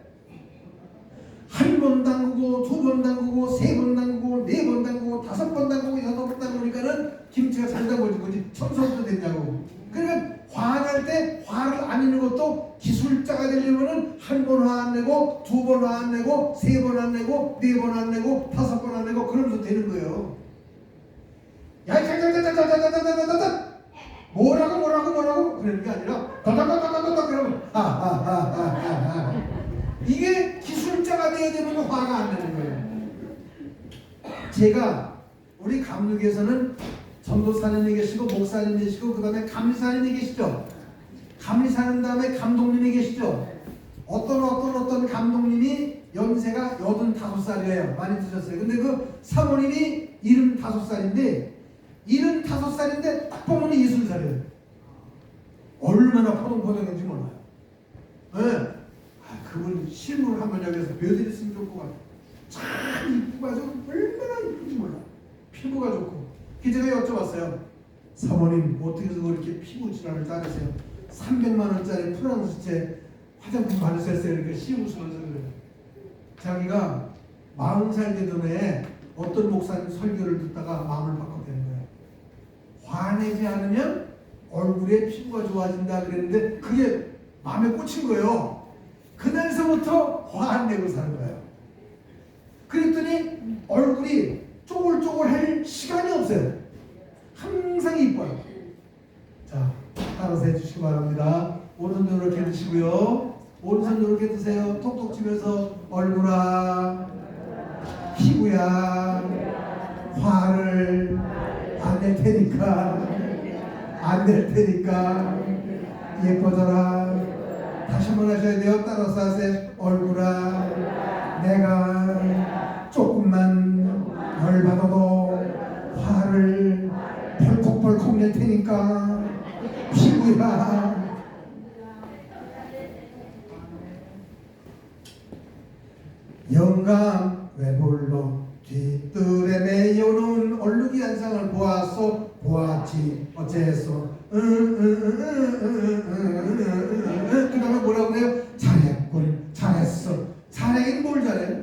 한 번 담그고, 두 번 담그고, 세 번 담그고, 네 번 담그고, 다섯 번 담그고, 여섯 번 담그니까는 김치가 잘 담궈진 거지. 청소도 됐냐고. 그러니까 화날 때 화를 안 내는 것도 기술자가 되려면은 한 번 화 안 내고, 두 번 화 안 내고, 세 번 안 내고, 네 번 안 내고, 다섯 번 안 내고, 그러면서 되는 거예요. 야, 뭐라고 그러는 게 아니라 다다다다다다 그러면 하하하하하. 이게 기술자가 되어야 되면 화가 안 나는 거예요. 제가 우리 감리교에서는 전도사님이 계시고 목사님이 계시고 그 다음에 감리사님이 계시죠. 감리사님 다음에 감독님이 계시죠. 어떤 감독님이 연세가 85살이에요. 많이 드셨어요. 근데 그 사모님이 75살인데 75살인데 딱 보면 60살이에요. 얼마나 포동포동인지 몰라요. 네. 그분 실물을 한번 여기서 보여드렸으면 좋을 것 같아요. 참 이쁘고 아주 얼마나 이쁜지 몰라. 피부가 좋고. 제가 여쭤봤어요. 사모님 어떻게 해서 그렇게 피부 질환을 자르세요? 300만 원짜리 프랑스제 화장품 바르셨어요. 이렇게 씌우시면서 그래요. 자기가 40살 되던 해에 어떤 목사님 설교를 듣다가 마음을 바꿨다는 거예요. 화내지 않으면 얼굴에 피부가 좋아진다 그랬는데 그게 마음에 꽂힌 거예요. 그날서부터 화 안 내고 사는 거예요. 그랬더니 얼굴이 쪼글쪼글할 시간이 없어요. 항상 이뻐요. 자, 따라서 해주시기 바랍니다. 오른손 이렇게 드시고요. 오른손 이렇게 드세요. 톡톡 치면서 얼굴아, 피부야, 화를 안 낼 테니까, 예뻐져라. 다시 한번 하셔야 돼요. 따라서 하세요. 얼굴아, 내가 조금만 열받아도 화를 벌컥벌컥 낼 테니까 피부야. 영감 외볼로 뒤뜰에 매여놓은 얼룩이 한상을 보았지 어째서 그 다음에 뭐라고 그래요? 잘했군, 잘했어. 잘하긴 뭘 잘해?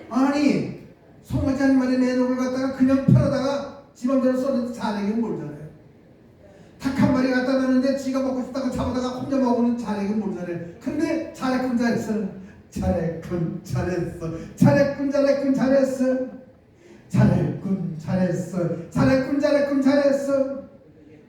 아니 송아지 한 마리 내놓을 갖다가 그냥 팔아다가 지맘대로 썼는데 잘하긴 뭘 잘해? 닭 한 마리 갖다 놨는데 지가 먹고 싶다고 잡아다가 혼자 먹으면 잘하긴 뭘 잘해? 근데 잘했군, 잘했어. 잘했군, 잘했어. 잘했군, 잘했군, 잘했어. 잘했군, 잘했어. 잘했군, 잘했군, 잘했어.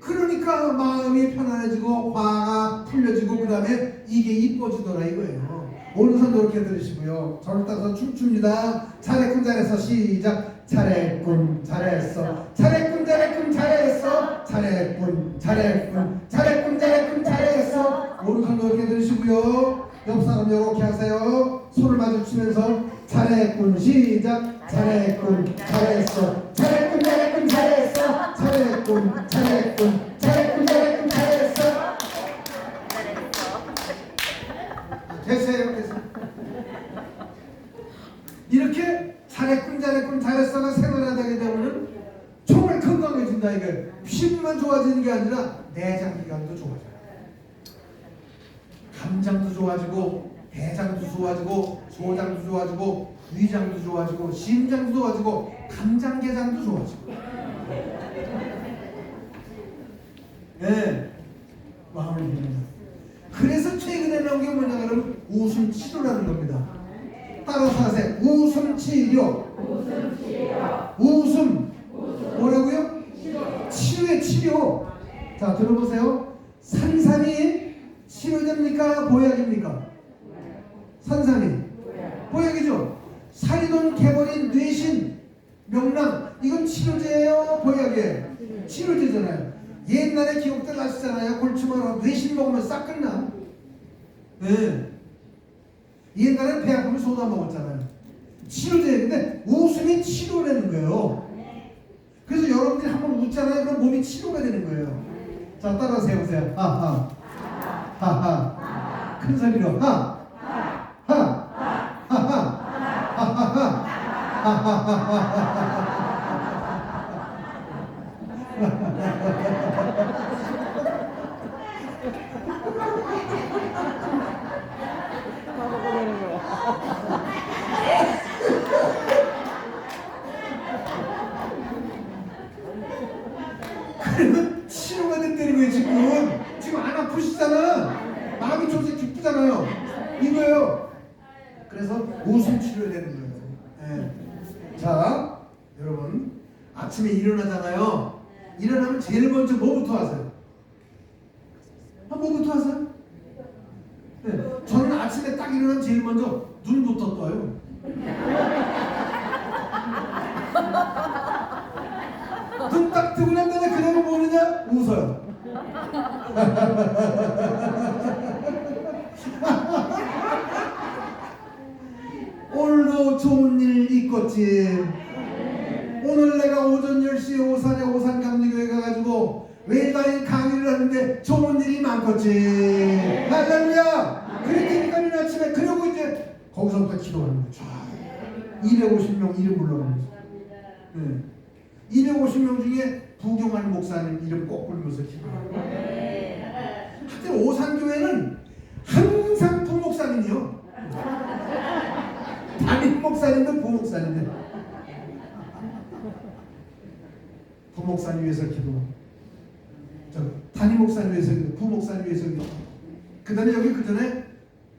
그러니까 마음이 편안해지고 화가 풀려지고 그 다음에 이게 이뻐지더라 이거예요. 오른손 이렇게 들으시고요. 저를 따라서 춤춥니다. 잘했군, 잘했어. 시작. 잘했군, 잘했어. 잘했군, 잘했군, 잘했어. 잘했군, 잘했군, 잘했군, 잘했군, 잘했어. 오른손 이렇게 들으시고요. 옆 사람 이렇게 하세요. 손을 마주치면서 잘했군, 시작. 잘했군, 잘했어. 잘했군, 잘했군, 잘했어. 잘했군, 잘했군, 잘했군, 잘했군, 잘했어. 됐어요, 됐어요. 이렇게 잘했군, 잘했군, 잘했어가 생활하게 되면은 정말 건강해진다 이게. 피부만 좋아지는 게 아니라 내장 기관도 좋아져요. 감장도 좋아지고, 대장도 좋아지고, 소장도 좋아지고, 위장도 좋아지고, 심장도 좋아지고, 간장게장도 좋아지고. 네, 마음을 비웁니다. 그래서 최근에 나온 게 뭐냐 그러면 웃음 치료라는 겁니다. 따라서 하세요. 웃음 치료. 웃음. 뭐라고요? 치료의 치료. 자, 들어보세요. 산삼이 치료됩니까? 보약입니까? 산삼이 보약이죠. 살이돈 개버린 뇌신 명랑 이건 치료제예요, 보약이에요? 치료제잖아요. 옛날에 기억들 나시잖아요. 골치마로 뇌신 먹으면 싹 끝나. 네. 옛날에 배 아프면 소다 먹었잖아요. 치료제인데 웃음이 치료라는 거예요. 그래서 여러분들이 한번 웃잖아요. 그럼 몸이 치료가 되는 거예요. 자, 따라서 해보세요. 하하 하하. 큰 소리로 하 하 하하 하하하 하하하하. 그러면 치료가 됐다는 거예요. 지금 안 아프시잖아. 마음이 좋아서 기쁘잖아요. 이거예요. 그래서 웃음 치료가 되는 거예요. 네. 자, 여러분 아침에 일어나잖아요. 일어나면 제일 먼저 뭐부터 하세요? 뭐부터 하세요? 네. 저는 아침에 딱 일어나면 제일 먼저 눈부터 떠요. 눈 딱 뜨고 난 다음에 그대로 뭐느냐? 웃어요. 오늘도 좋은 일 있겠지. 오늘 내가 오전 10시에 오산에 오산감리교회 가가지고 외다인 강의를 하는데 좋은 일이 많겠지. 할렐루야. 그랬으니까 이 아침에 그러고 이제 거기서부터 기도하는 거죠. 250명 이름 불러가면서. 네. 250명 중에 부경한 목사님 이름 꼭 부르면서 기도해요. 하여튼 오산교회는 항상 부목사님이요. 담임 목사님도 부목사님인데 부목사님 위해서 기도, 담임 목사님 위해서 기도, 부목사님 위해서 기도. 그 다음에 여기 그 전에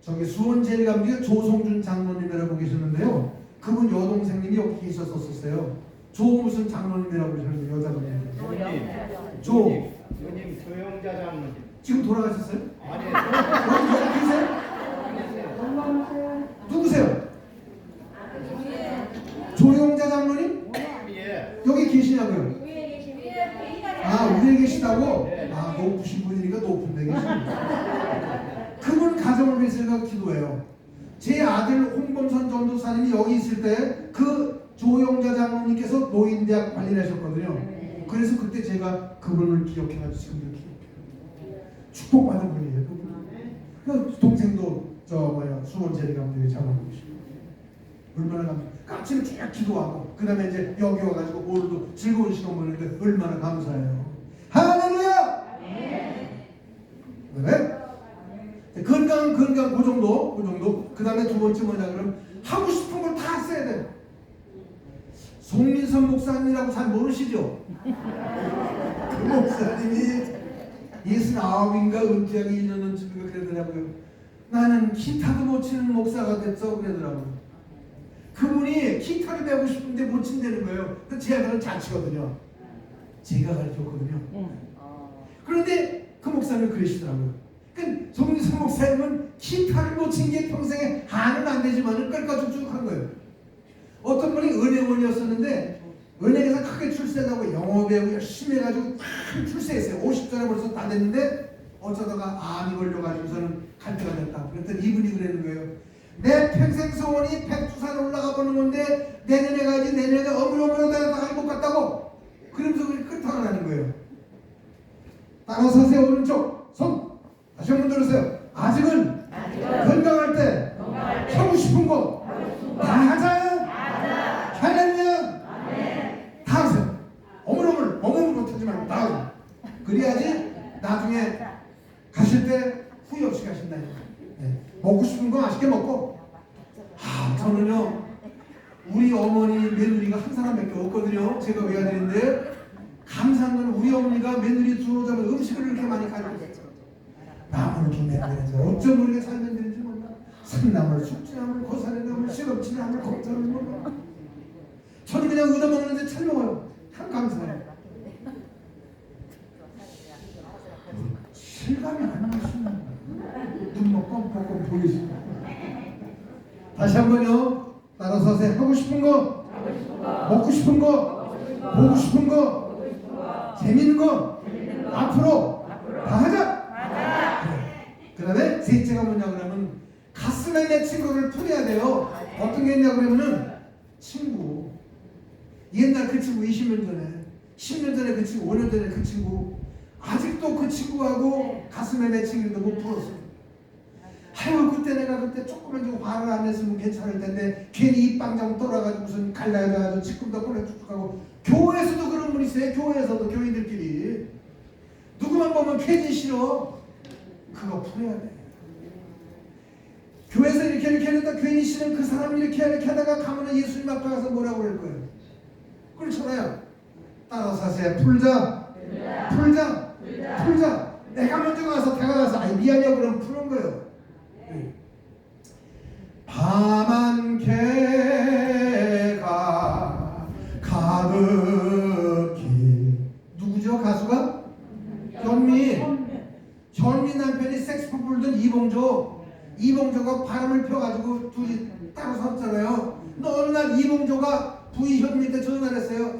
저기 수원제일감리교 조성준 장로님이라고 계셨는데요. 그분 여동생님이 여기 계셨었어요. 조 무슨 장로님이라고 계셨는데 여자분이에요. 누님 조영자 장로님. 지금 돌아가셨어요? 아니요. 여기 계세요? 누구세요? 조영자 장로님? 예. 여기 계시냐고요? 아, 위에 계시다고? 아, 높으신 분이니까 높은 데 계십니다. 그분 가정을 위해서 제가 기도해요. 제 아들 홍범선 전도사님이 여기 있을 때 그 조영자 장로님께서 노인대학 관리하셨거든요. 그래서 그때 제가 그분을 기억해가지고 지금도 기억해요. 축복받은 분이에요. 그 동생도 수원제일감리교회 장로님이시고 얼마나 아침에 쭉 기도하고 그 다음에 이제 여기 와가지고 오늘도 즐거운 시간 보내는데 얼마나 감사해요. 할렐루야. 네? 건강 그 정도. 그 다음에 두 번째 뭐냐 그러면 하고 싶은 걸 다 써야 돼요. 송민선 목사님이라고 잘 모르시죠? 그 목사님이 69인가 은퇴하기 1년 전쯤인가 그러더라고요. 나는 기타도 못 치는 목사가 됐어 그러더라고요. 그분이 기타를 배우고 싶은데 못 친다는 거예요. 제 아들은 잘 치거든요. 제가 가르쳤거든요. 그런데 그 목사님은 그러시더라고요. 그러니까 송민선 목사님은 기타를 못 친 게 평생에 한은 안 되지만은 깔깔쭉쭉한 거예요. 어떤 분이 은행원이었었는데 은행에서 크게 출세하고 영어 배우고 열심히 해가지고 참 출세했어요. 50살에 벌써 다 됐는데 어쩌다가 암이 걸려가지고서는 갈 때가 됐다. 그랬더니 이분이 그러는 거예요. 내 평생 소원이 백두산 올라가 보는 건데 내년에 가야지. 내년에 어물어물어 나갈 못 갔다고. 그러면서 그렇게 끝탕을 하는 거예요. 따라서세요. 오른쪽 손 다시 한번 들으세요. 아직은 건강할 때 하고 싶은 거 다 하자. 할렐루야. 다 하세요. 어물어물 못하지 말고 다 하세요. 그래야지 나중에 가실 때 후회 없이 가신다. 네. 먹고 싶은 거 맛있게 먹고. 저는요 우리 어머니 며느리가 한 사람밖에 없거든요. 제가 외아들인데 감사한 건 우리 어머니가 며느리 들어오자면 음식을 이렇게 많이 가져오세요. 나무를 좀 내면서 어쩜 우리가 살면 되는지 몰라. 산나물, 숙지나물, 고사리나물, 시럽치나물, 곱다물 몰라. 저는 그냥 얻어먹는데 잘 먹어요. 참 감사해요. 실감이 안 나시는 눈목 껌뻑껌 보이시고. 다시 한번요. 따라서세요. 하고 싶은 거, 먹고 싶은 거, 보고 싶은 거, 재밌는 거, 앞으로 다 하자. 그 다음에 셋째가 뭐냐 그러면 가슴에 맺힌 거를 풀어야 돼요. 어떤 게 있냐 그러면은 친구. 옛날 그 친구 20년 전에 10년 전에 그 친구 5년 전에 그 친구 아직도 그 친구하고 가슴에 맺힌 게 못 풀었어요. 아유 그때 내가 그때 조금만 좀 화를 안 냈으면 괜찮을 텐데 괜히 입방정 돌아가지고 무슨 갈라져가지고 지금도 꼬레 쭉쭉하고. 교회에서도 그런 분 있어요. 교회에서도 교인들끼리 누구만 보면 괜히 싫어. 그거 풀어야 돼. 교회에서 이렇게 하다 괜히 싫은 그 사람 이렇게 하다가 가면은 예수님 앞에 가서 뭐라고 그럴 거예요. 그렇잖아요. 따라서 하세요. 풀자. 내가 먼저 가서 다가가서 아이 미안해요 그러면 푸는 거예요. 밤한 개가 가득히. 누구죠 가수가? 현미 남편이 색소폰 불던 이봉조가 바람을 펴가지고 둘이 따로 섰잖아요. 어느 날 이봉조가 부인 현미한테 전화를 했어요.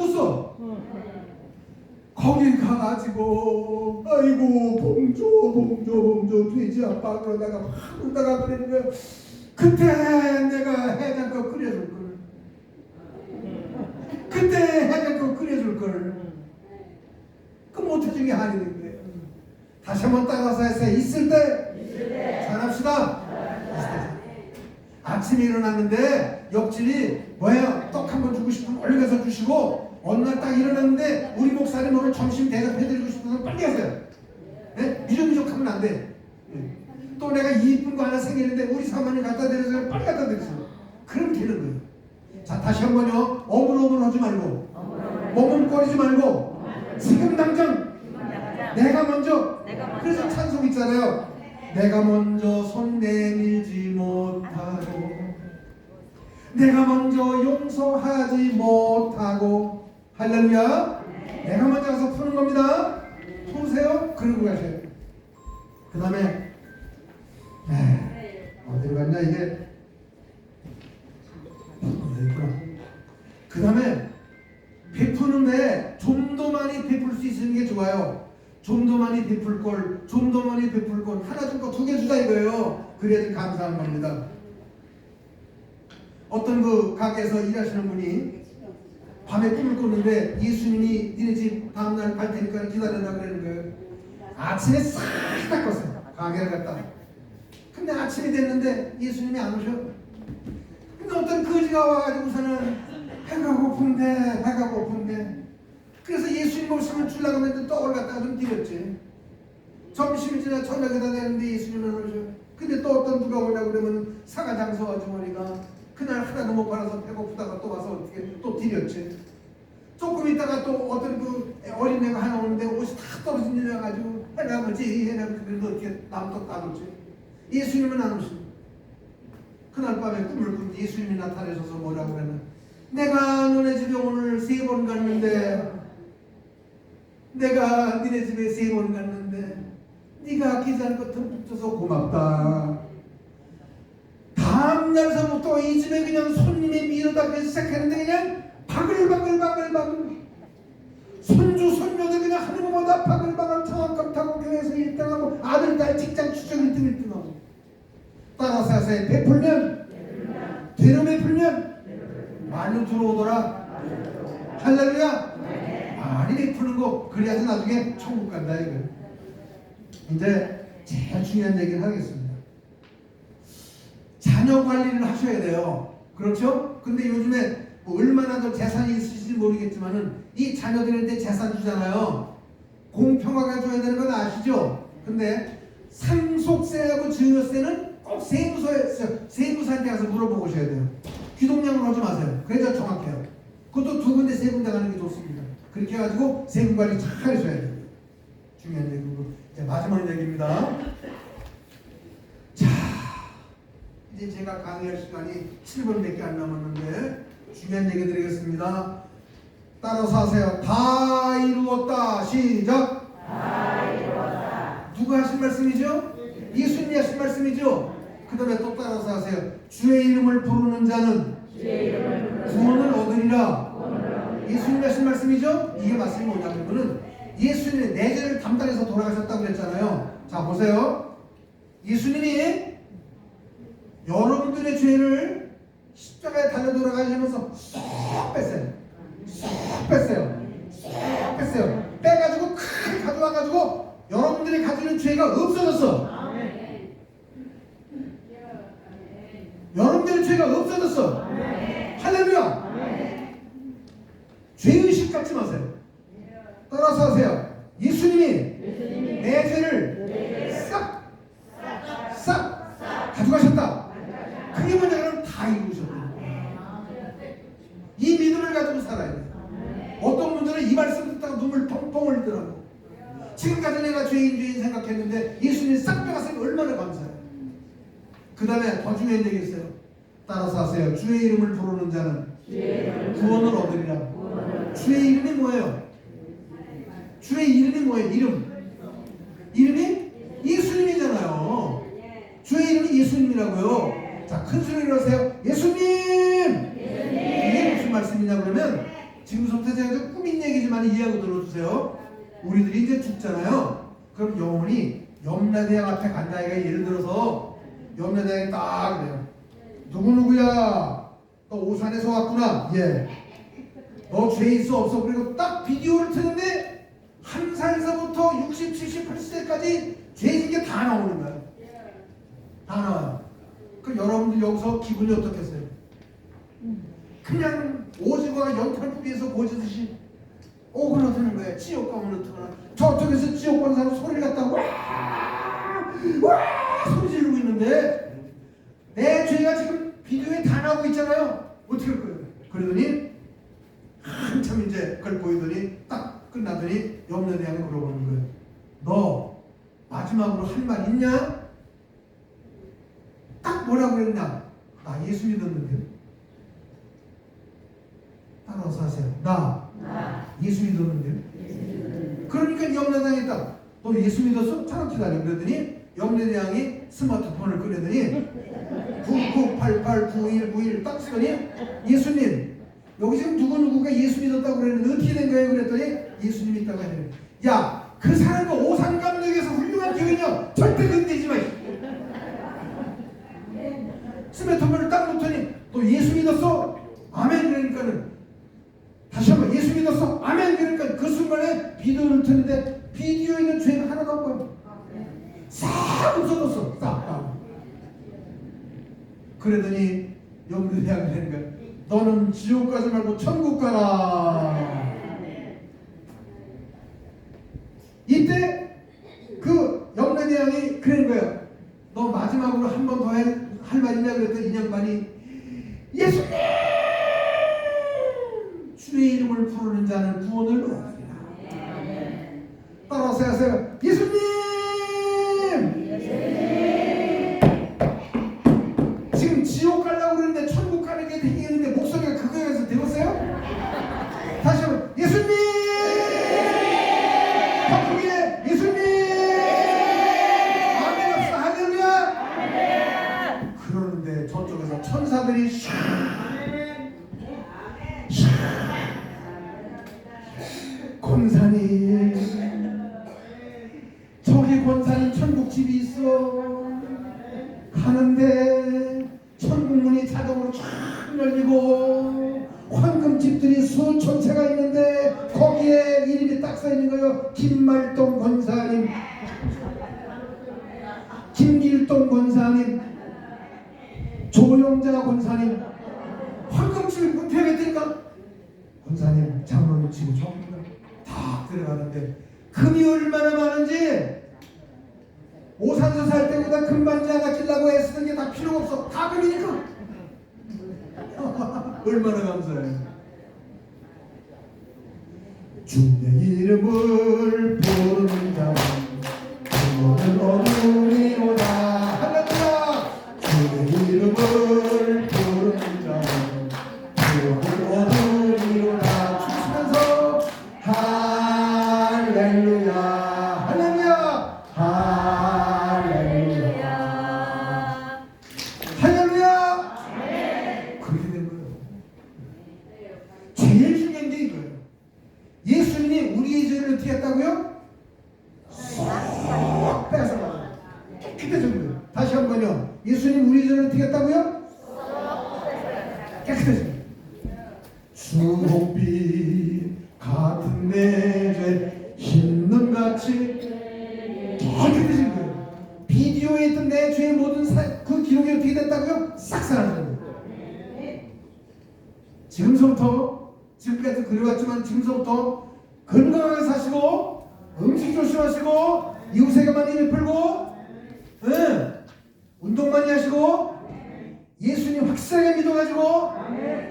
죽었어. 거기 가가지고 아이고 봉조 돼지 아빠 그러다가 막 울다가 그러는 거야. 그때 내가 해장국 끓여줄 걸. 그때 해장국 끓여줄 걸. 그 못해준 게 아니는 거예요. 다시 한번 따라서 했어요. 있을 때 잘합시다. 아침에 일어났는데 옆집이 뭐예요? 떡 한 번 주고 싶으면 얼른 가서 주시고 어느 날 딱 일어났는데 우리 목사님 오늘 점심 대접해드리고 싶어서 빨리 하세요. 네? 미적미적하면 안 돼. 네. 또 내가 이쁜 거 하나 생기는데 우리 사모님 갖다 드려서 빨리 갖다 드리세요. 그럼 되는 거예요. 자, 다시 한 번요. 어물어물하지 말고 머뭇거리지 말고 지금 당장 내가 먼저. 그래서 찬송 있잖아요. 내가 먼저 손 내밀지 못하고 내가 먼저 용서하지 못하고 할렐루야. 내가 먼저 가서 푸는 겁니다. 푸세요. 그러고 가셔야 돼요. 그 다음에 어디로 갔냐 이게. 그 다음에 베푸는데 좀 더 많이 베풀 수 있는 게 좋아요. 좀 더 많이 베풀 걸, 좀 더 많이 베풀 걸 하나 줄 거 두 개 주자 이거예요. 그래야지 감사한 겁니다. 어떤 그 가게에서 일하시는 분이 밤에 꿈을 꿨는데 예수님이 니네 집 다음날 갈 테니까 기다려라 그러는 거예요. 아침에 싹 닦았어요. 가게를 갔다. 근데 아침이 됐는데 예수님이 안 오셔. 근데 어떤 거지가 와가지고서는 배가 고픈데 그래서 예수님 없으면 주려고 했는데 떡을 갖다가 좀 드렸지. 점심이 지나 저녁에다 내는데 예수님은 안 오셔. 근데 또 어떤 누가 오려고 그러면 사과장수 아주머니가 그날 하나도 못 팔아서 배고프다가 또 와서 어떻게 또 드렸지. 조금 있다가 또 어떤 그 어린애가 하나 오는데 옷이 다 떨어진 일 해가지고 해나머지 그래도 어떻게 남도 따줬지. 예수님은 안 오시고 그날 밤에 꿈을 꾼 예수님이 나타내셔서 뭐라고 그러면 내가 너네 집에 오늘 3번 갔는데 내가 니네 집에 3번 갔는데 네가 기자한 것 듬뿍 줘서 고맙다. 다음 날서부터 이 집에 그냥 손님이 밀어다기 시작했는데 그냥 바글바글 손주 손녀들 그냥 하는 것보다 바글바글 장학금 타고 교회에서 1등하고 아들 딸 직장 추적 1등하고 따라서 하세요. 베풀면 되는 베풀면 많이 들어오더라. 할렐루야. 많이 베푸는 거 그래야지 나중에 천국 간다 이거. 이제 제일 중요한 얘기를 하겠습니다. 자녀 관리를 하셔야 돼요. 그렇죠? 근데 요즘에 뭐 얼마나 더 재산이 있으실지 모르겠지만은 이 자녀들한테 재산 주잖아요. 공평하게 줘야 되는 건 아시죠? 근데 상속세하고 증여세는 꼭 세무사한테 가서 물어보고 오셔야 돼요. 귀동냥으로 하지 마세요. 그래야 정확해요. 그것도 2군데 3군데 가는 게 좋습니다. 그렇게 해가지고 세금 관리 잘 하셔야 돼요. 중요한 얘기고 이제 마지막 얘기입니다. 자, 이제 제가 강의할 시간이 7분밖에 안 남았는데 중요한 얘기 드리겠습니다. 따라서 하세요. 다 이루었다. 시작. 다 이루었다. 누가 하신 말씀이죠? 예수님이 하신 말씀이죠? 그 다음에 또 따라서 하세요. 주의 이름을 부르는 자는 구원을 얻으리라. 예수님이 하신 말씀이죠? 이게 말씀이 뭐냐면 예수님이 내 죄를 담당해서 돌아가셨다고 그랬잖아요. 자 보세요. 예수님이 여러분들의 죄를 십자가에 달려 돌아가시면서 쏙 뺐어요. 빼가지고 큰 가져와가지고 여러분들이 가지는 죄가 없어졌어. 여러분들의 죄가 없어졌어. 할렐루야. 죄의식 갖지 마세요. 따라서 하세요. 예수님이 내 죄를 싹 가져가셨다. 그게 뭐냐면 다 이루셨다. 이 믿음을 가지고 살아야 돼. 어떤 분들은 이 말씀 듣다가 눈물 펑펑 흘리더라고. 지금까지 내가 죄인 생각했는데 예수님이 싹 빼갔으니 얼마나 감사해요. 그 다음에 더 중요한 얘기 있어요. 따라서 하세요. 주의 이름을 부르는 자는 구원을 얻으리라. 주의 이름이 뭐예요? 주의 이름이 뭐예요? 이름이 예수님이잖아요. 주의 이름이 예수님이라고요. 자, 큰 소리로 하세요. 예수님! 이게 무슨 말씀이냐 그러면 지금부터 제가 꾸민 얘기지만 이해하고 들어주세요. 우리들이 이제 죽잖아요. 그럼 영혼이 염라대왕 앞에 간다. 예를 들어서 염라대왕이 딱 그래요. 누구누구야? 너 오산에서 왔구나. 예. 너 죄 있어 없어? 그리고 딱 비디오를 트는데 한 살서부터 60, 70, 80세까지 죄진 게 다 나오는 거예요. 다 나와요. 그럼 여러분들 여기서 기분이 어떻겠어요? 그냥 오징어가 연탄불에서 고지듯이 오그라드는 거예요. 지옥 가면 어떡하나. 저쪽에서 지옥 간 사람 소리를 갖다 와 소리 지르고 있는데 내 죄가 지금 비디오에 다 나오고 있잖아요. 어떻게 할 거예요? 그러더니 한참 이제 그걸 보이더니 딱 끝나더니 염라대왕이 물어보는 거예요. 너 마지막으로 할 말 있냐? 딱 뭐라고 그랬냐? 나 예수 믿었는데. 따라서 하세요. 나 예수 믿었는데. 그러니까 염라대왕이 딱 너 예수 믿었어? 잠깐 기다려. 그러더니 염라대왕이 스마트폰을 꺼내더니 99889191 딱 쓰더니 예수님 여기 지금 누구누구가 예수 믿었다고 그랬는데 어떻게 된 거예요? 그랬더니 예수님 있다고 하더니 야, 그 사람과 오산감독에서 훌륭한 교인이요 절대 건드리지 마. 스마트폰을 딱 놓더니 너 예수 믿었어? 아멘. 그러니까는 다시 한번 예수 믿었어? 아멘. 그러니까 그 순간에 비디오를 트는데 비디오에 있는 죄가 하나도 없는 거야. 싹 없어졌어. 싹. 그러더니 염라대왕이 되는 거야. 너는 지옥 가지 말고 천국 가라. 이때 그 염라대왕이 그런 거야. 너 마지막으로 한 번 더 할 말이냐 그랬더니 이 양반이 예수님! 주의 이름을 부르는 자는 구원을 얻으리라. 따라서 하세요. 예수님! 지금 지옥 가려고 그러는데 천국 가는 게 되겠는데 목소리가 그거에서 들었어요? 다시 한번 예수님! 바쁘게 예수님! 아멘 합시다. 할렐루야! 그러는데 저쪽에서 천사들이 권사님, 저기 권사님 천국집이 있어. 가는데 천국문이 자동으로 쫙 열리고 황금집들이 수천 채가 있는데 거기에 이름이 딱 써있는 거예요. 김말동 권사님, 김길동 권사님, 조영자 권사님. 황금집이 문태겠다니까 권사님 장로님 지금 처음입니다. 다 들어가는데 금이 얼마나 많은지 오산서 살 때보다 금반지 하나 끼려고 애쓰는 게 다 필요가 없어. 다 금이니까. 얼마나 감사해요. 주의 이름을 부르는 자는 구원을 얻으리로다. 할렐루야. 주의 이름을 부르는 자는 구원을 얻으리로다. 추시면서 할렐루야. 할렐루야. 할렐루야. 할렐루야. 그렇게 된 거예요. 제일 중요한 게 이거예요. 예수님이 우리의 죄를 어떻게 했다고요? 쏙 뺏어가요. 깨끗해진 거예요. 다시 한 번요. 예수님 우리의 죄를 어떻게 했다고요? 깨끗해진 거예요. 주홍빛 같은 내 죄 흰눈같이 깨끗해진 거예요. 비디오에 있던 내 죄의 모든 그 기록이 어떻게 됐다고요? 싹 사라진 거예요. 지금까지 그래왔지만 지금서부터 건강하게 사시고 음식 조심하시고 이웃에게 많이 베풀고 운동 많이 하시고 예수님 확실하게 믿어가지고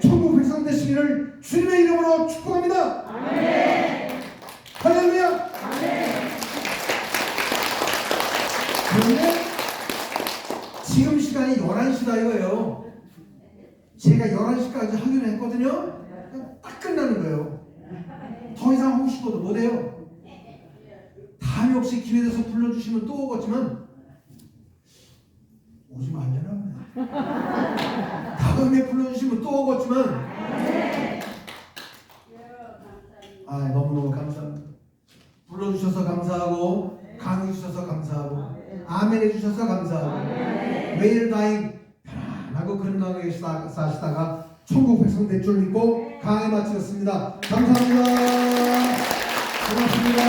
천국 백성 되시기를 주님의 이름으로 축복합니다. 할렐루야. 그런데 지금 시간이 11시다 이거예요. 제 제가 11시까지 하기로 했거든요. 딱 끝나는 거예요. 더 이상 하고 싶어도 못해요. 다음에 혹시 기회 돼서 불러주시면 또 오겠지만 오지 말려나 보네. 다음에 불러주시면 또 오겠지만 너무너무 감사합니다. 불러주셔서 감사하고 강의 주셔서 감사하고 아멘 해주셔서 감사하고 매일 다행 편안하고 건강하게 사시다가 천국 백성 될 줄 믿고 강의 마치겠습니다. 감사합니다. 고맙습니다.